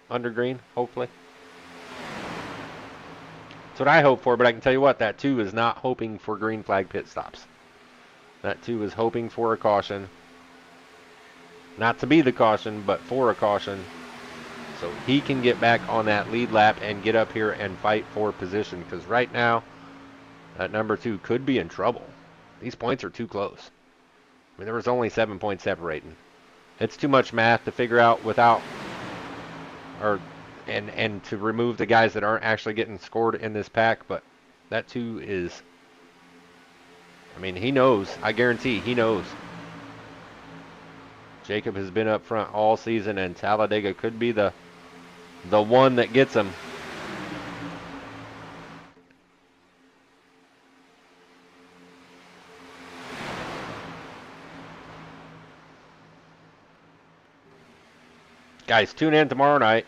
Under green, hopefully. That's what I hope for, but I can tell you what, that 2 is not hoping for green flag pit stops. That 2 is hoping for a caution. Not to be the caution, but for a caution. So he can get back on that lead lap and get up here and fight for position. Because right now, that number 2 could be in trouble. These points are too close. I mean, there was only 7 points separating. It's too much math to figure out without, or and to remove the guys that aren't actually getting scored in this pack. But that too is, I mean, he knows. I guarantee he knows. Jacob has been up front all season, and Talladega could be the one that gets him. Guys, tune in tomorrow night.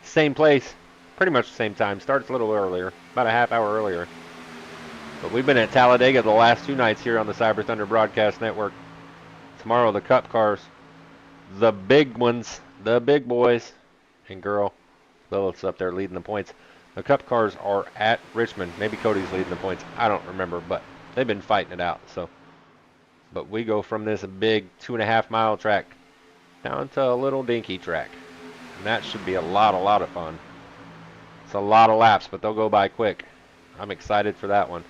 Same place, pretty much the same time. Starts a little earlier, about a half hour earlier. But we've been at Talladega the last 2 nights here on the Cyber Thunder Broadcast Network. Tomorrow, the Cup cars, the big ones, the big boys and girl. Lilith's up there leading the points. The Cup cars are at Richmond. Maybe Cody's leading the points. I don't remember, but they've been fighting it out. So, but we go from this big 2.5 mile track down to a little dinky track. And that should be a lot of fun. It's a lot of laps, but they'll go by quick. I'm excited for that one.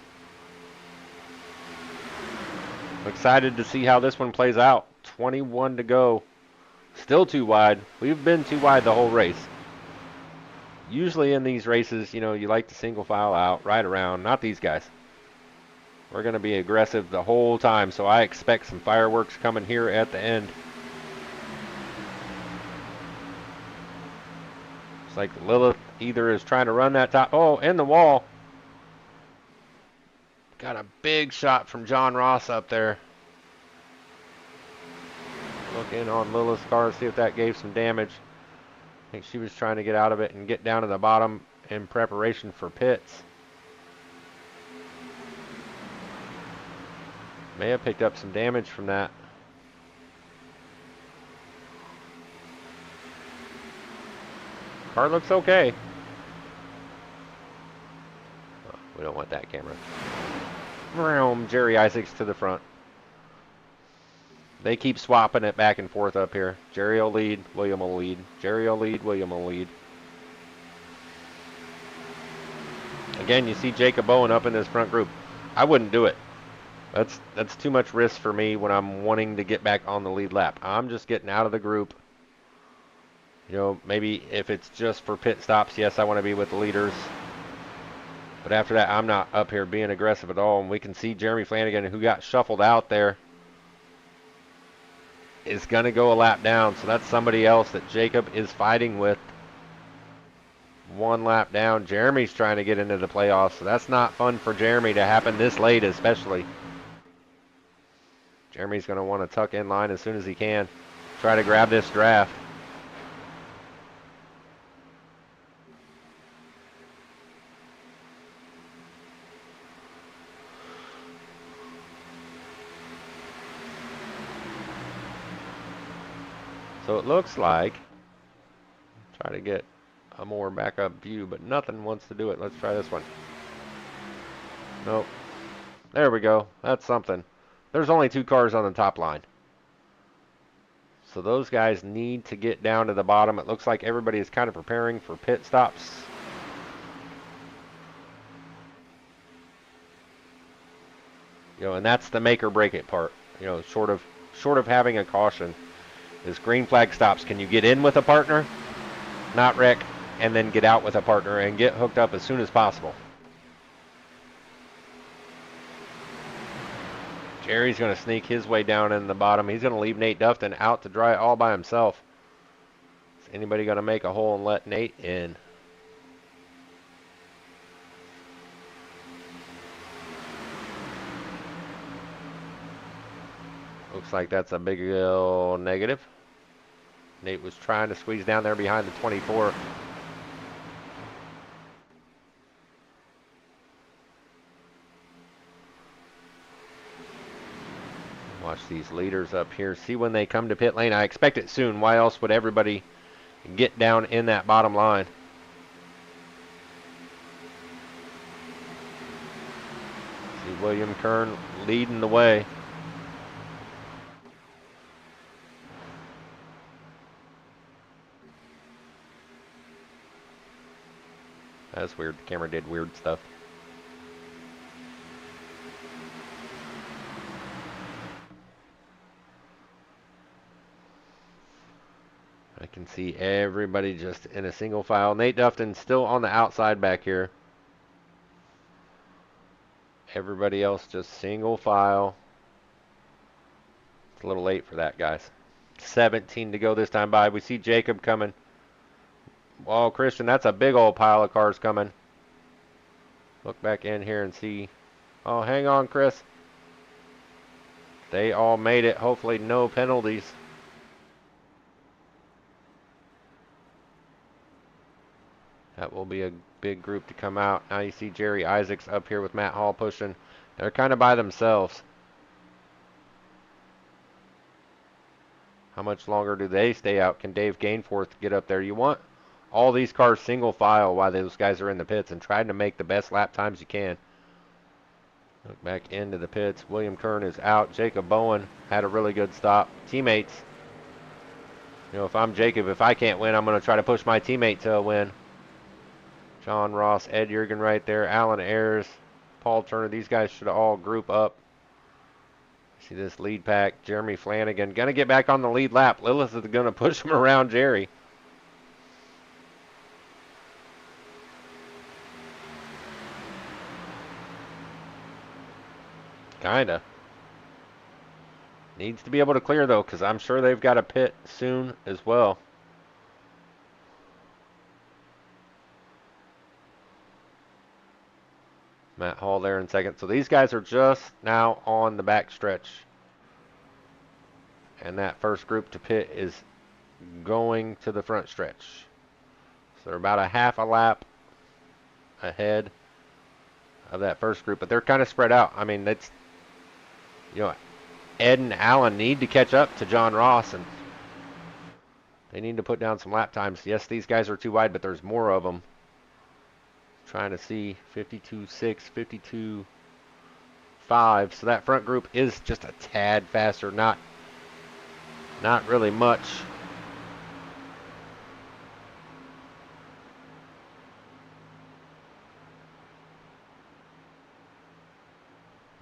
I'm excited to see how this one plays out. 21 to go. Still too wide. We've been too wide the whole race. Usually in these races, you know, you like to single file out, right around. Not these guys. We're going to be aggressive the whole time, so I expect some fireworks coming here at the end. It's like Lilith either is trying to run that top. Oh, in the wall. Got a big shot from John Ross up there. Look in on Lilith's car, see if that gave some damage. I think she was trying to get out of it and get down to the bottom in preparation for pits. May have picked up some damage from that. Car looks okay. Oh, we don't want that camera. Jerry Isaacs to the front. They keep swapping it back and forth up here. Jerry will lead, William will lead. Jerry will lead, William will lead. Again, you see Jacob Bowen up in this front group. I wouldn't do it. That's too much risk for me when I'm wanting to get back on the lead lap. I'm just getting out of the group. You know, maybe if it's just for pit stops, yes, I want to be with the leaders. But after that, I'm not up here being aggressive at all. And we can see Jeremy Flanagan, who got shuffled out there, is going to go a lap down. So that's somebody else that Jacob is fighting with. 1 lap down. Jeremy's trying to get into the playoffs. So that's not fun for Jeremy to happen this late especially. Jeremy's going to want to tuck in line as soon as he can. Try to grab this draft. So it looks like, try to get a more backup view, but nothing wants to do it. Let's try this one. Nope. There we go. That's something. There's only 2 cars on the top line. So those guys need to get down to the bottom. It looks like everybody is kind of preparing for pit stops. You know, and that's the make or break it part. You know, short of having a caution. Is green flag stops. Can you get in with a partner, not wreck, and then get out with a partner and get hooked up as soon as possible? Jerry's going to sneak his way down in the bottom. He's going to leave Nate Dufton out to dry all by himself. Is anybody going to make a hole and let Nate in? Looks like that's a big negative. Nate was trying to squeeze down there behind the 24. Watch these leaders up here. See when they come to pit lane. I expect it soon. Why else would everybody get down in that bottom line? See William Kern leading the way. That's weird. The camera did weird stuff. can see everybody just in a single file. Nate Dufton still on the outside back here. Everybody else just single file. It's a little late for that, guys. 17 to go this time by. We see Jacob coming. Oh, Christian, that's a big old pile of cars coming. Look back in here and see. Oh, hang on, Chris. They all made it. Hopefully no penalties. That will be a big group to come out. Now you see Jerry Isaacs up here with Matt Hall pushing. They're kind of by themselves. How much longer do they stay out? Can Dave Gainforth get up there? You want all these cars single file while those guys are in the pits and trying to make the best lap times you can. Look back into the pits. William Kern is out. Jacob Bowen had a really good stop. Teammates. You know, if I'm Jacob, if I can't win, I'm going to try to push my teammate to a win. John Ross, Ed Jurgen right there, Alan Ayers, Paul Turner. These guys should all group up. See this lead pack. Jeremy Flanagan going to get back on the lead lap. Lillis is going to push him around Jerry. Kinda. Needs to be able to clear though, because I'm sure they've got a pit soon as well. Matt Hall there in second. So these guys are just now on the back stretch. And that first group to pit is going to the front stretch. So they're about a half a lap ahead of that first group. But they're kind of spread out. I mean, that's, you know, Ed and Allen need to catch up to John Ross, and they need to put down some lap times. Yes, these guys are too wide, but there's more of them. Trying to see 52.6, 52.5. So that front group is just a tad faster, not really much.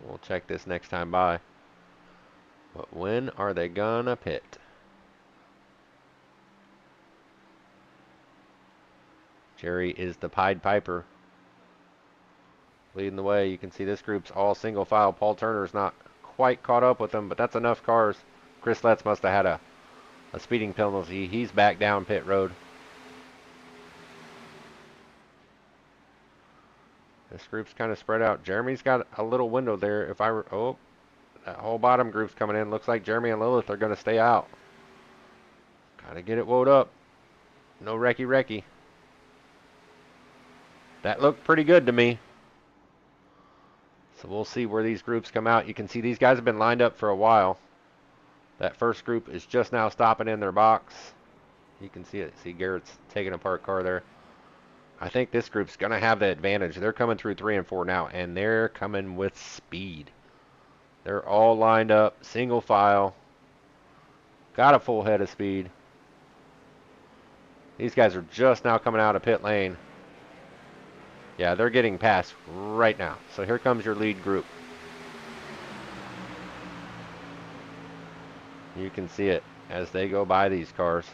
We'll check this next time by. But when are they gonna pit? Jerry is the Pied Piper. Leading the way. You can see this group's all single file. Paul Turner's not quite caught up with them, but that's enough cars. Chris Letts must have had a speeding penalty. He's back down pit road. This group's kind of spread out. Jeremy's got a little window there. If I were, oh, that whole bottom group's coming in. Looks like Jeremy and Lilith are going to stay out. Gotta get it woed up. No wrecky. That looked pretty good to me. So we'll see where these groups come out. You can see these guys have been lined up for a while. That first group is just now stopping in their box. You can see it. See Garrett's taking apart car there. I think this group's going to have the advantage. They're coming through 3 and 4 now, and they're coming with speed. They're all lined up, single file. Got a full head of speed. These guys are just now coming out of pit lane. Yeah, they're getting past right now. So here comes your lead group. You can see it as they go by these cars.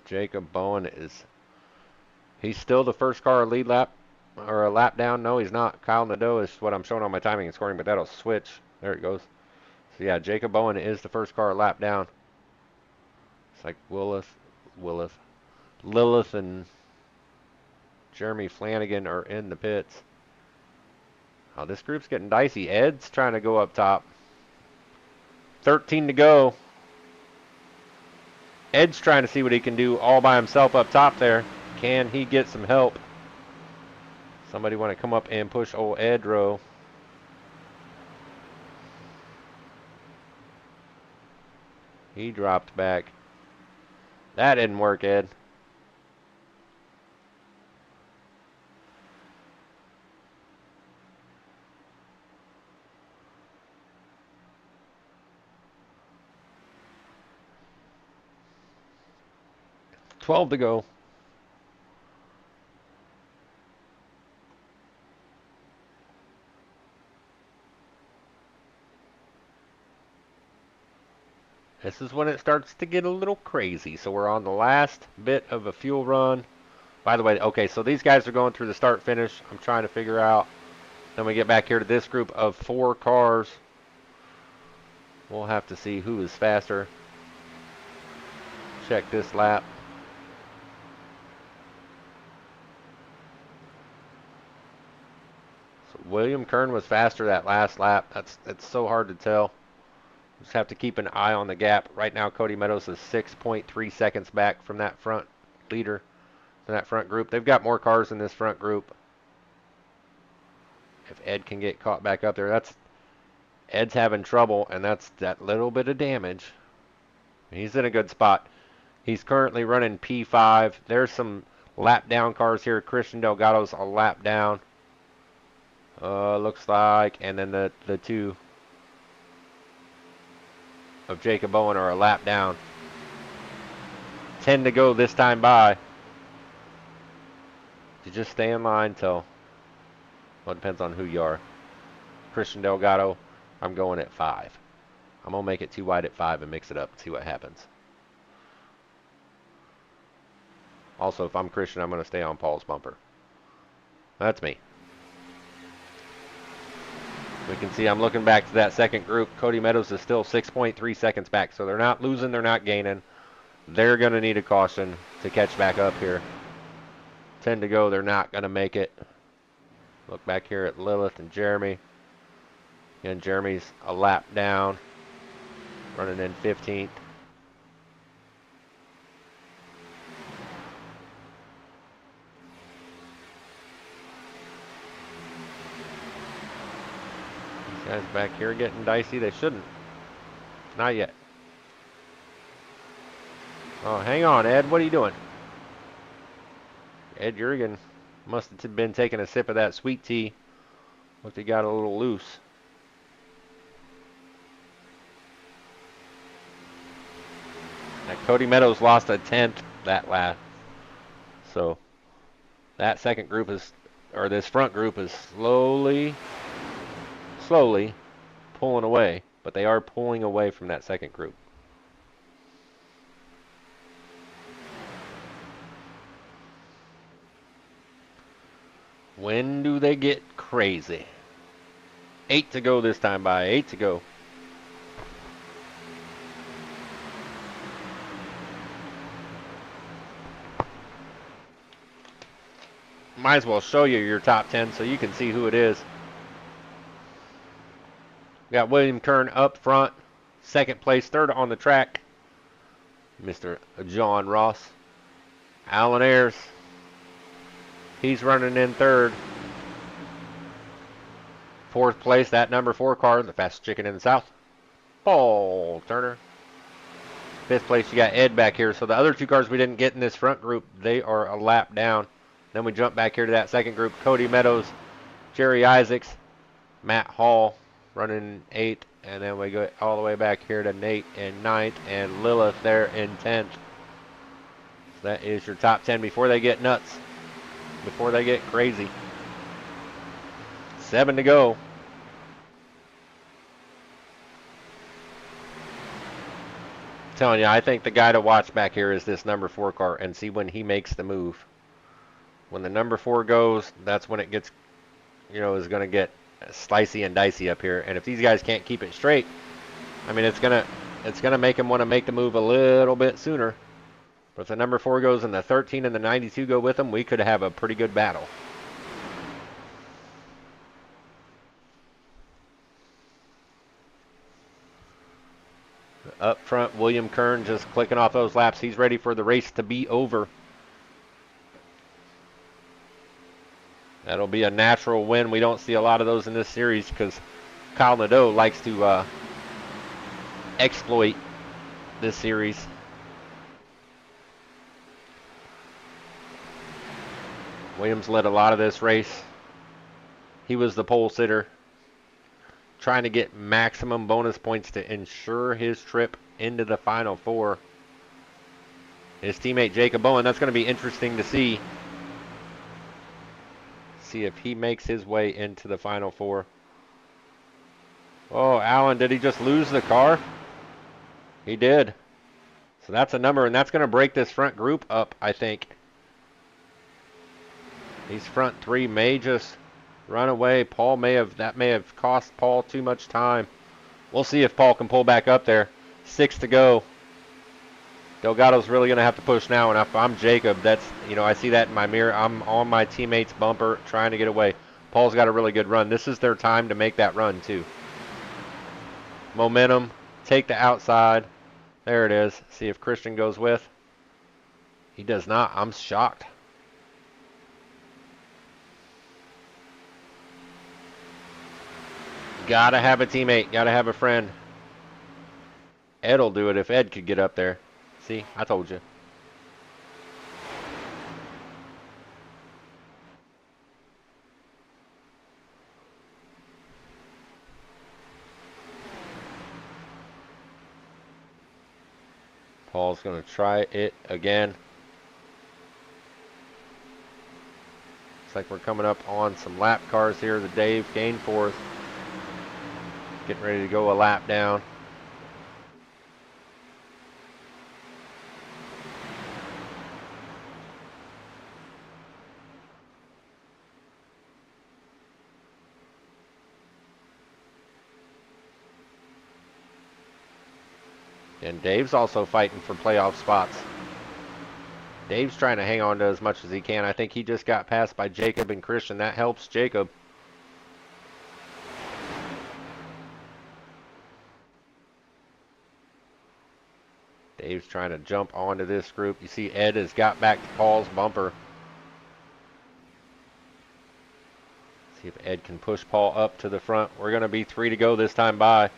Jacob Bowen he's still the first car lead lap, or a lap down. No, he's not. Kyle Nadeau is what I'm showing on my timing and scoring, but that'll switch. There it goes. So yeah, Jacob Bowen is the first car lap down. It's like Lilith and Jeremy Flanagan are in the pits. Oh, this group's getting dicey. Ed's trying to go up top. 13 to go. Ed's trying to see what he can do all by himself up top there. Can he get some help? Somebody want to come up and push old Edro. He dropped back. That didn't work, Ed. $12 to go. This is when it starts to get a little crazy. So we're on the last bit of a fuel run. By the way, okay, so these guys are going through the start finish. I'm trying to figure out. Then we get back here to this group of 4 cars. We'll have to see who is faster. Check this lap. So William Kern was faster that last lap. It's so hard to tell. Just have to keep an eye on the gap. Right now, Cody Meadows is 6.3 seconds back from that front leader, from that front group. They've got more cars in this front group. If Ed can get caught back up there, Ed's having trouble, and that's that little bit of damage. He's in a good spot. He's currently running P5. There's some lap down cars here. Christian Delgado's a lap down. Looks like, and then the 2 of Jacob Owen are a lap down. 10 to go this time by. You just stay in line till, well, it depends on who you are. Christian Delgado, I'm going at 5. I'm going to make it too wide at 5 and mix it up and see what happens. Also, if I'm Christian, I'm going to stay on Paul's bumper. That's me. We can see I'm looking back to that second group. Cody Meadows is still 6.3 seconds back, so they're not losing, they're not gaining. They're going to need a caution to catch back up here. 10 to go, they're not going to make it. Look back here at Lilith and Jeremy. Again, Jeremy's a lap down, running in 15th. These guys back here getting dicey. They shouldn't. Not yet. Oh, hang on, Ed. What are you doing? Ed Jurgen must have been taking a sip of that sweet tea. Looked like he got a little loose. Now, Cody Meadows lost a 10th that lap. So that second group is, or this front group is slowly pulling away. But they are pulling away from that second group. When do they get crazy? 8 to go this time by. 8 to go. Might as well show you your top 10 so you can see who it is. We got William Kern up front. Second place, third on the track, Mr. John Ross. Alan Ayers, he's running in third. Fourth place, that number 4 car, the fastest chicken in the South, Paul Turner. Fifth place, you got Ed back here. So the other 2 cars we didn't get in this front group, they are a lap down. Then we jump back here to that second group. Cody Meadows, Jerry Isaacs, Matt Hall running 8th. And then we go all the way back here to Nate in 9th and Lilith there in 10th. So that is your top 10 before they get nuts, before they get crazy. 7 to go. I'm telling you, I think the guy to watch back here is this number 4 car and see when he makes the move. When the number 4 goes, that's when it gets, is going to get slicey and dicey up here. And if these guys can't keep it straight, I mean, it's gonna make them want to make the move a little bit sooner. But if the number 4 goes and the 13 and the 92 go with them, we could have a pretty good battle. Up front, William Kern just clicking off those laps. He's ready for the race to be over. That'll be a natural win. We don't see a lot of those in this series because Kyle Nadeau likes to exploit this series. Williams led a lot of this race. He was the pole sitter, trying to get maximum bonus points to ensure his trip into the Final Four. His teammate Jacob Owen, that's going to be interesting to see. See if he makes his way into the Final Four. Oh, Alan, did he just lose the car? He did. So that's a number, and that's going to break this front group up, I think. These front three may just run away. That may have cost Paul too much time. We'll see if Paul can pull back up there. 6 to go. Delgado's really going to have to push now, and if I'm Jacob, I see that in my mirror. I'm on my teammate's bumper trying to get away. Paul's got a really good run. This is their time to make that run, too. Momentum. Take the outside. There it is. See if Christian goes with. He does not. I'm shocked. Gotta have a teammate. Gotta have a friend. Ed'll do it if Ed could get up there. See, I told you. Paul's going to try it again. Looks like we're coming up on some lap cars here. The Dave Gainforth getting ready to go a lap down. And Dave's also fighting for playoff spots. Dave's trying to hang on to as much as he can. I think he just got passed by Jacob and Christian. That helps Jacob. Dave's trying to jump onto this group. You see Ed has got back to Paul's bumper. See if Ed can push Paul up to the front. We're going to be 3 to go this time by.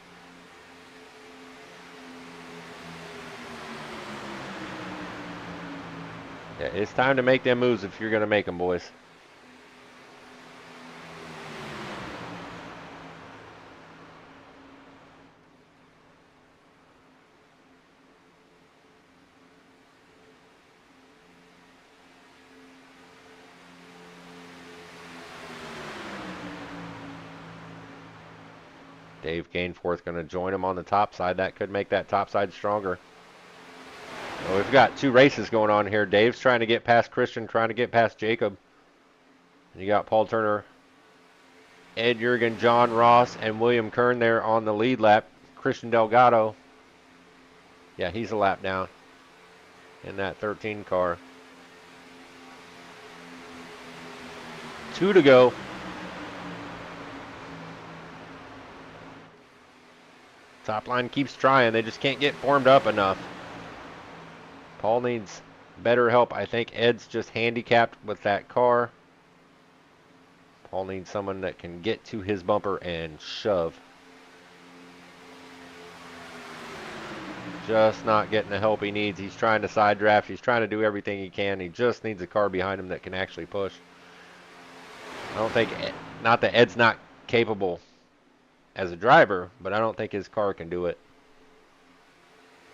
Yeah, it's time to make them moves if you're going to make them, boys. Dave Gainforth going to join him on the top side. That could make that top side stronger. Well, we've got 2 races going on here. Dave's trying to get past Christian, trying to get past Jacob. And you got Paul Turner, Ed Jurgen, John Ross, and William Kern there on the lead lap. Christian Delgado. Yeah, he's a lap down in that 13 car. 2 to go. Top line keeps trying. They just can't get formed up enough. Paul needs better help. I think Ed's just handicapped with that car. Paul needs someone that can get to his bumper and shove. Just not getting the help he needs. He's trying to side draft. He's trying to do everything he can. He just needs a car behind him that can actually push. I don't think, not that Ed's not capable as a driver, but I don't think his car can do it.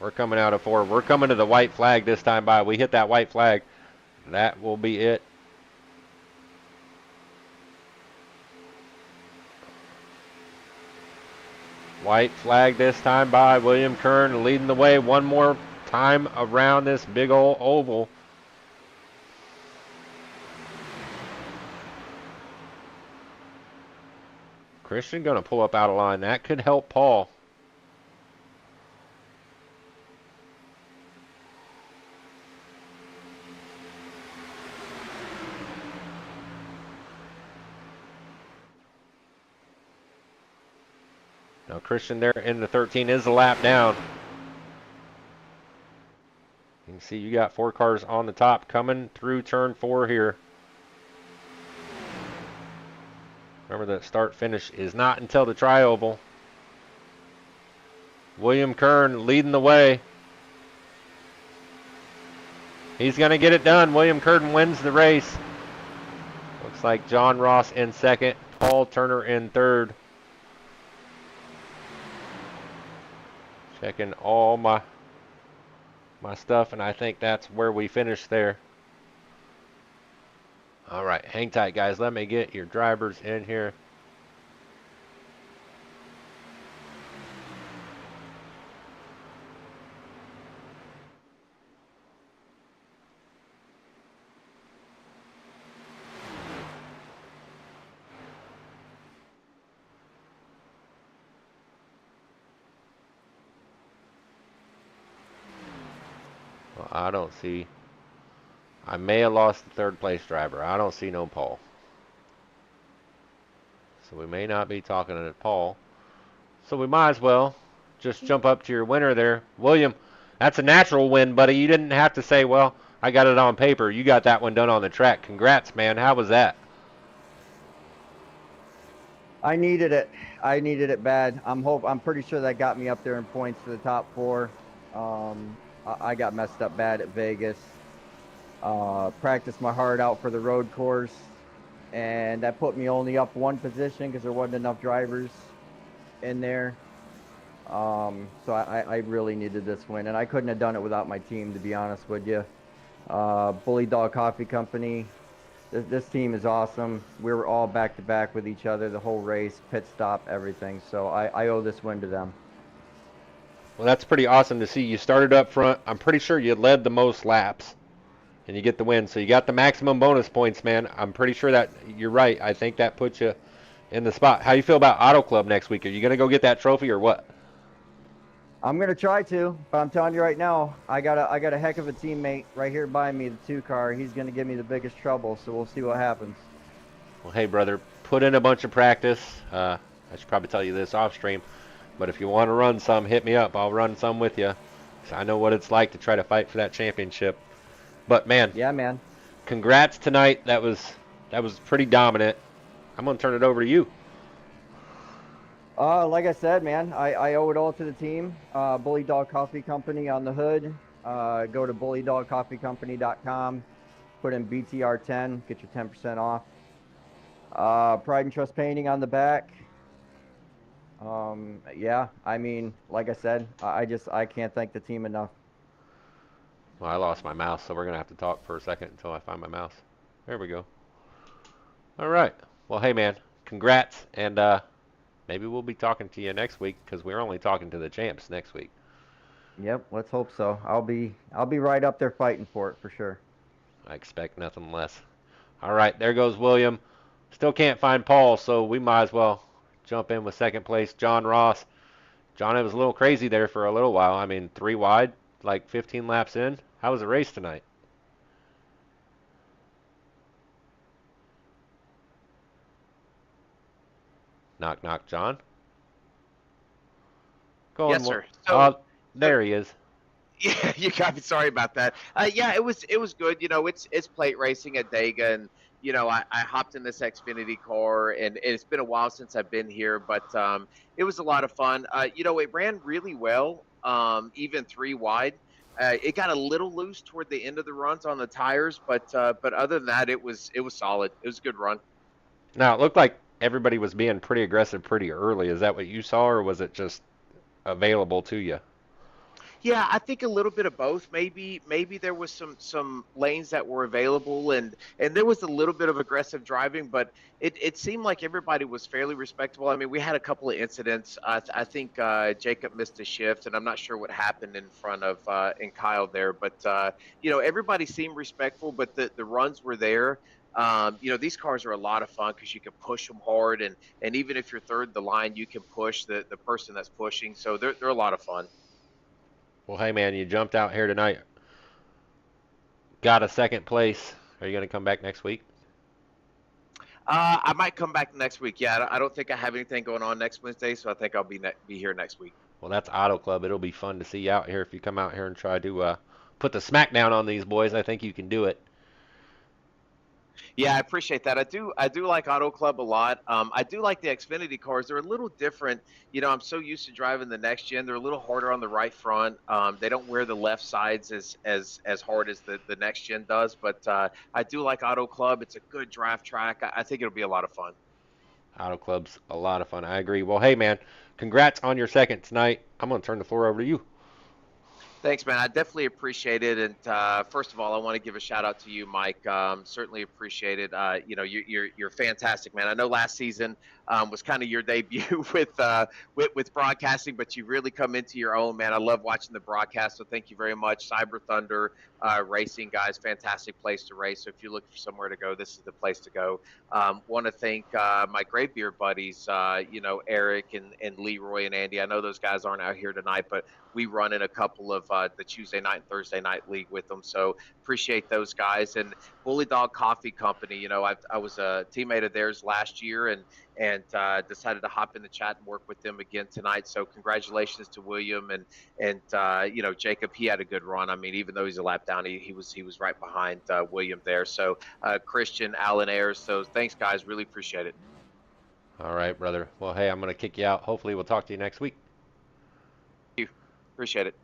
We're coming out of 4. We're coming to the white flag this time by. We hit that white flag. That will be it. White flag this time by. William Kern leading the way one more time around this big old oval. Christian going to pull up out of line. That could help Paul. Now Christian there in the 13 is a lap down. You can see you got 4 cars on the top coming through turn 4 here. Remember that start finish is not until the tri-oval. William Kern leading the way. He's going to get it done. William Kern wins the race. Looks like John Ross in second, Paul Turner in third. Checking all my stuff, and I think that's where we finish there. All right, hang tight, guys. Let me get your drivers in here. I don't see. I may have lost the third place driver. I don't see no Paul. So we may not be talking to Paul. So we might as well just jump up to your winner there. William, that's a natural win, buddy. You didn't have to say, well, I got it on paper. You got that one done on the track. Congrats, man. How was that? I needed it. I needed it bad. I'm pretty sure that got me up there in points for the top four. I got messed up bad at Vegas. Practiced my heart out for the road course, and that put me only up one position because there wasn't enough drivers in there. So I really needed this win, and I couldn't have done it without my team, to be honest with you. Bully Dog Coffee Company. This team is awesome. We were all back to back with each other the whole race, pit stop, everything. So I owe this win to them. Well, that's pretty awesome to see. You started up front. I'm pretty sure you led the most laps, and you get the win. So you got the maximum bonus points, man. I'm pretty sure that you're right. I think that puts you in the spot. How you feel about Auto Club next week? Are you going to go get that trophy or what? I'm gonna try to, but I'm telling you right now, I got a heck of a teammate right here by me, the 2 car. He's gonna give me the biggest trouble, so we'll see what happens. Well, hey, brother, put in a bunch of practice. I should probably tell you this off stream, but if you want to run some, hit me up. I'll run some with you. So I know what it's like to try to fight for that championship. But man, Yeah, man. congrats tonight. That was pretty dominant. I'm gonna turn it over to you. Like I said, man, I owe it all to the team. Bully Dog Coffee Company on the hood. Go to bullydogcoffeecompany.com. Put in BTR10, get your 10% off. Pride and Trust Painting on the back. Yeah, I mean, like I said, I can't thank the team enough. Well, I lost my mouse, so we're gonna have to talk for a second until I find my mouse. There we go. All right. Well, hey, man, congrats, and maybe we'll be talking to you next week because we're only talking to the champs next week. Yep, let's hope so. I'll be right up there fighting for it for sure. I expect nothing less. All right, there goes William. Still can't find Paul, so we might as well jump in with second place, John Ross. John, it was a little crazy there for a little while. I mean, 3 wide, like 15 laps in. How was the race tonight? Knock, knock, John. Going. Yes, sir. Oh, So there he is. yeah, you got me. Sorry about that. Yeah, it was good. It's plate racing at Dega, and I hopped in this Xfinity car, and it's been a while since I've been here, but it was a lot of fun. It ran really well, even 3 wide. It got a little loose toward the end of the runs on the tires, but other than that, it was solid. It was a good run. Now, it looked like everybody was being pretty aggressive pretty early. Is that what you saw, or was it just available to you? Yeah, I think a little bit of both. Maybe there was some lanes that were available, and there was a little bit of aggressive driving, but it seemed like everybody was fairly respectable. I mean, we had a couple of incidents. I think Jacob missed a shift, and I'm not sure what happened in front of in Kyle there, but everybody seemed respectful, but the runs were there. These cars are a lot of fun because you can push them hard, and even if you're third in the line, you can push the person that's pushing. So they're a lot of fun. Well, hey, man, you jumped out here tonight. Got a second place. Are you going to come back next week? I might come back next week. Yeah, I don't think I have anything going on next Wednesday, so I think I'll be here next week. Well, that's Auto Club. It'll be fun to see you out here if you come out here and try to put the smackdown on these boys. I think you can do it. Yeah, I appreciate that. I do like Auto Club a lot. I do like the Xfinity cars. They're a little different. I'm so used to driving the next gen. They're a little harder on the right front. They don't wear the left sides as hard as the next gen does. But I do like Auto Club. It's a good draft track. I think it'll be a lot of fun. Auto Club's a lot of fun. I agree. Well, hey, man, congrats on your second tonight. I'm going to turn the floor over to you. Thanks, man. I definitely appreciate it. And first of all, I want to give a shout out to you, Mike. Certainly appreciate it. You're fantastic, man. I know last season was kind of your debut with broadcasting, but you've really come into your own, man. I love watching the broadcast, so thank you very much. Cyber Thunder Racing, guys, fantastic place to race. So if you're looking for somewhere to go, this is the place to go. Want to thank my Graybeard buddies, Eric and Leroy and Andy. I know those guys aren't out here tonight, but we run in a couple of the Tuesday night and Thursday night league with them. So appreciate those guys. And Bully Dog Coffee Company, you know, I was a teammate of theirs last year, and decided to hop in the chat and work with them again tonight. So congratulations to William and you know, Jacob. He had a good run. I mean, even though he's a lap down, he was right behind William there. So Christian, Alan Ayers. So thanks, guys. Really appreciate it. All right, brother. Well, hey, I'm going to kick you out. Hopefully, we'll talk to you next week. Thank you. Appreciate it.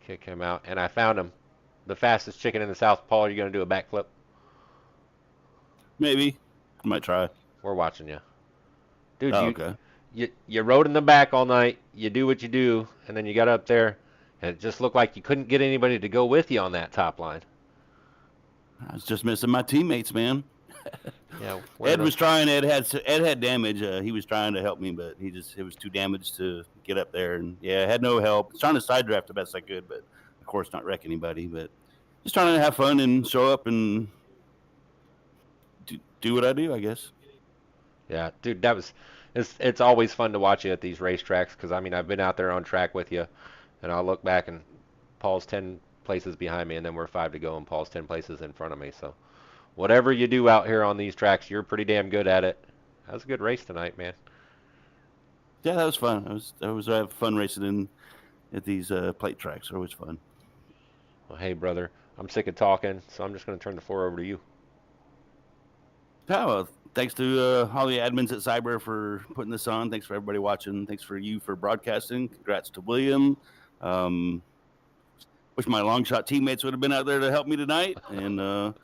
Kick him out. And I found him. The fastest chicken in the South. Paul, are you going to do a backflip? Maybe. I might try. We're watching you. Dude, okay. You rode in the back all night. You do what you do. And then you got up there. And it just looked like you couldn't get anybody to go with you on that top line. I was just missing my teammates, man. Yeah, Ed was trying. Ed had damage. He was trying to help me, but it was too damaged to get up there. And yeah, I had no help. I was trying to side draft the best I could, but of course not wreck anybody. But just trying to have fun and show up and do what I do, I guess. Yeah, dude, it's always fun to watch you at these racetracks because, I mean, I've been out there on track with you, and I'll look back and Paul's 10 places behind me, and then we're 5 to go, and Paul's 10 places in front of me. So whatever you do out here on these tracks, you're pretty damn good at it. That was a good race tonight, man. Yeah, that was fun. I have fun racing at these plate tracks. They're always fun. Well, hey, brother, I'm sick of talking, so I'm just going to turn the floor over to you. Yeah, well, thanks to all the admins at Cyber for putting this on. Thanks for everybody watching. Thanks for you for broadcasting. Congrats to William. Wish my long shot teammates would have been out there to help me tonight. And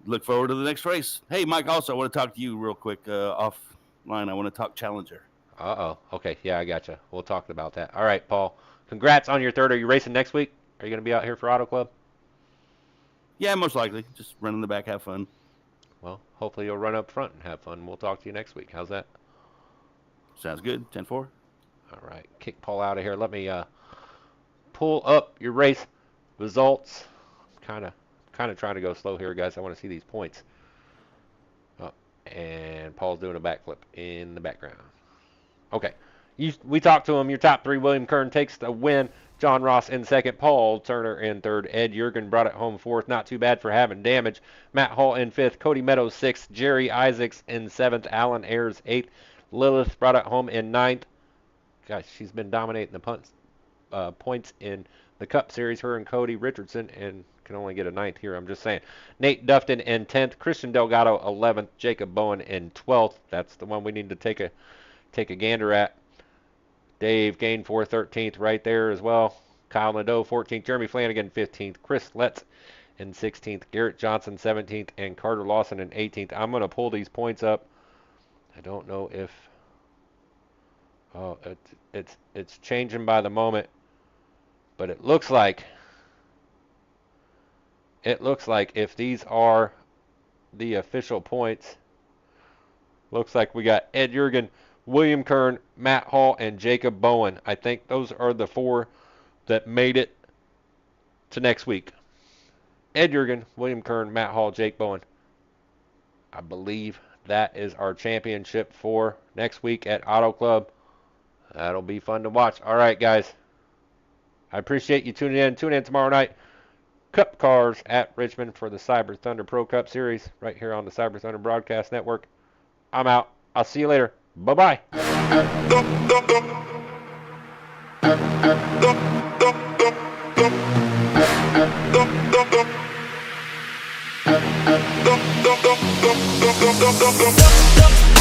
look forward to the next race. Hey, Mike, also, I want to talk to you real quick offline. I want to talk Challenger. Uh-oh. Okay, yeah, I got you. We'll talk about that. All right, Paul. Congrats on your third. Are you racing next week? Are you going to be out here for Auto Club? Yeah, most likely. Just run in the back, have fun. Well, hopefully you'll run up front and have fun. We'll talk to you next week. How's that? Sounds good. 10-4. All right. Kick Paul out of here. Let me pull up your race results. Kind of trying to go slow here, guys. I want to see these points. Oh, and Paul's doing a backflip in the background. Okay. We talked to him. Your top 3, William Kern takes the win. John Ross in second. Paul Turner in third. Ed Jurgen brought it home fourth. Not too bad for having damage. Matt Hall in fifth. Cody Meadows sixth. Jerry Isaacs in seventh. Alan Ayers eighth. Lilith brought it home in ninth. Gosh, she's been dominating the points in the Cup Series. Her and Cody Richardson, and can only get a ninth here. I'm just saying. Nate Dufton in 10th. Christian Delgado 11th. Jacob Bowen in 12th. That's the one we need to take a gander at. Dave Gainfor 13th right there as well. Kyle Nadeau 14th. Jeremy Flanagan 15th. Chris Letts in 16th. Garrett Johnson 17th. And Carter Lawson in 18th. I'm going to pull these points up. I don't know if... Oh, it's changing by the moment. But it looks like if these are the official points, looks like we got Ed Jurgen, William Kern, Matt Hall, and Jacob Bowen. I think those are the 4 that made it to next week. Ed Jurgen, William Kern, Matt Hall, Jake Bowen. I believe that is our championship for next week at Auto Club. That'll be fun to watch. All right, guys. I appreciate you tuning in. Tune in tomorrow night. Cup cars at Richmond for the Cyber Thunder Pro Cup Series right here on the Cyber Thunder Broadcast Network. I'm out. I'll see you later. Bye-bye. Dum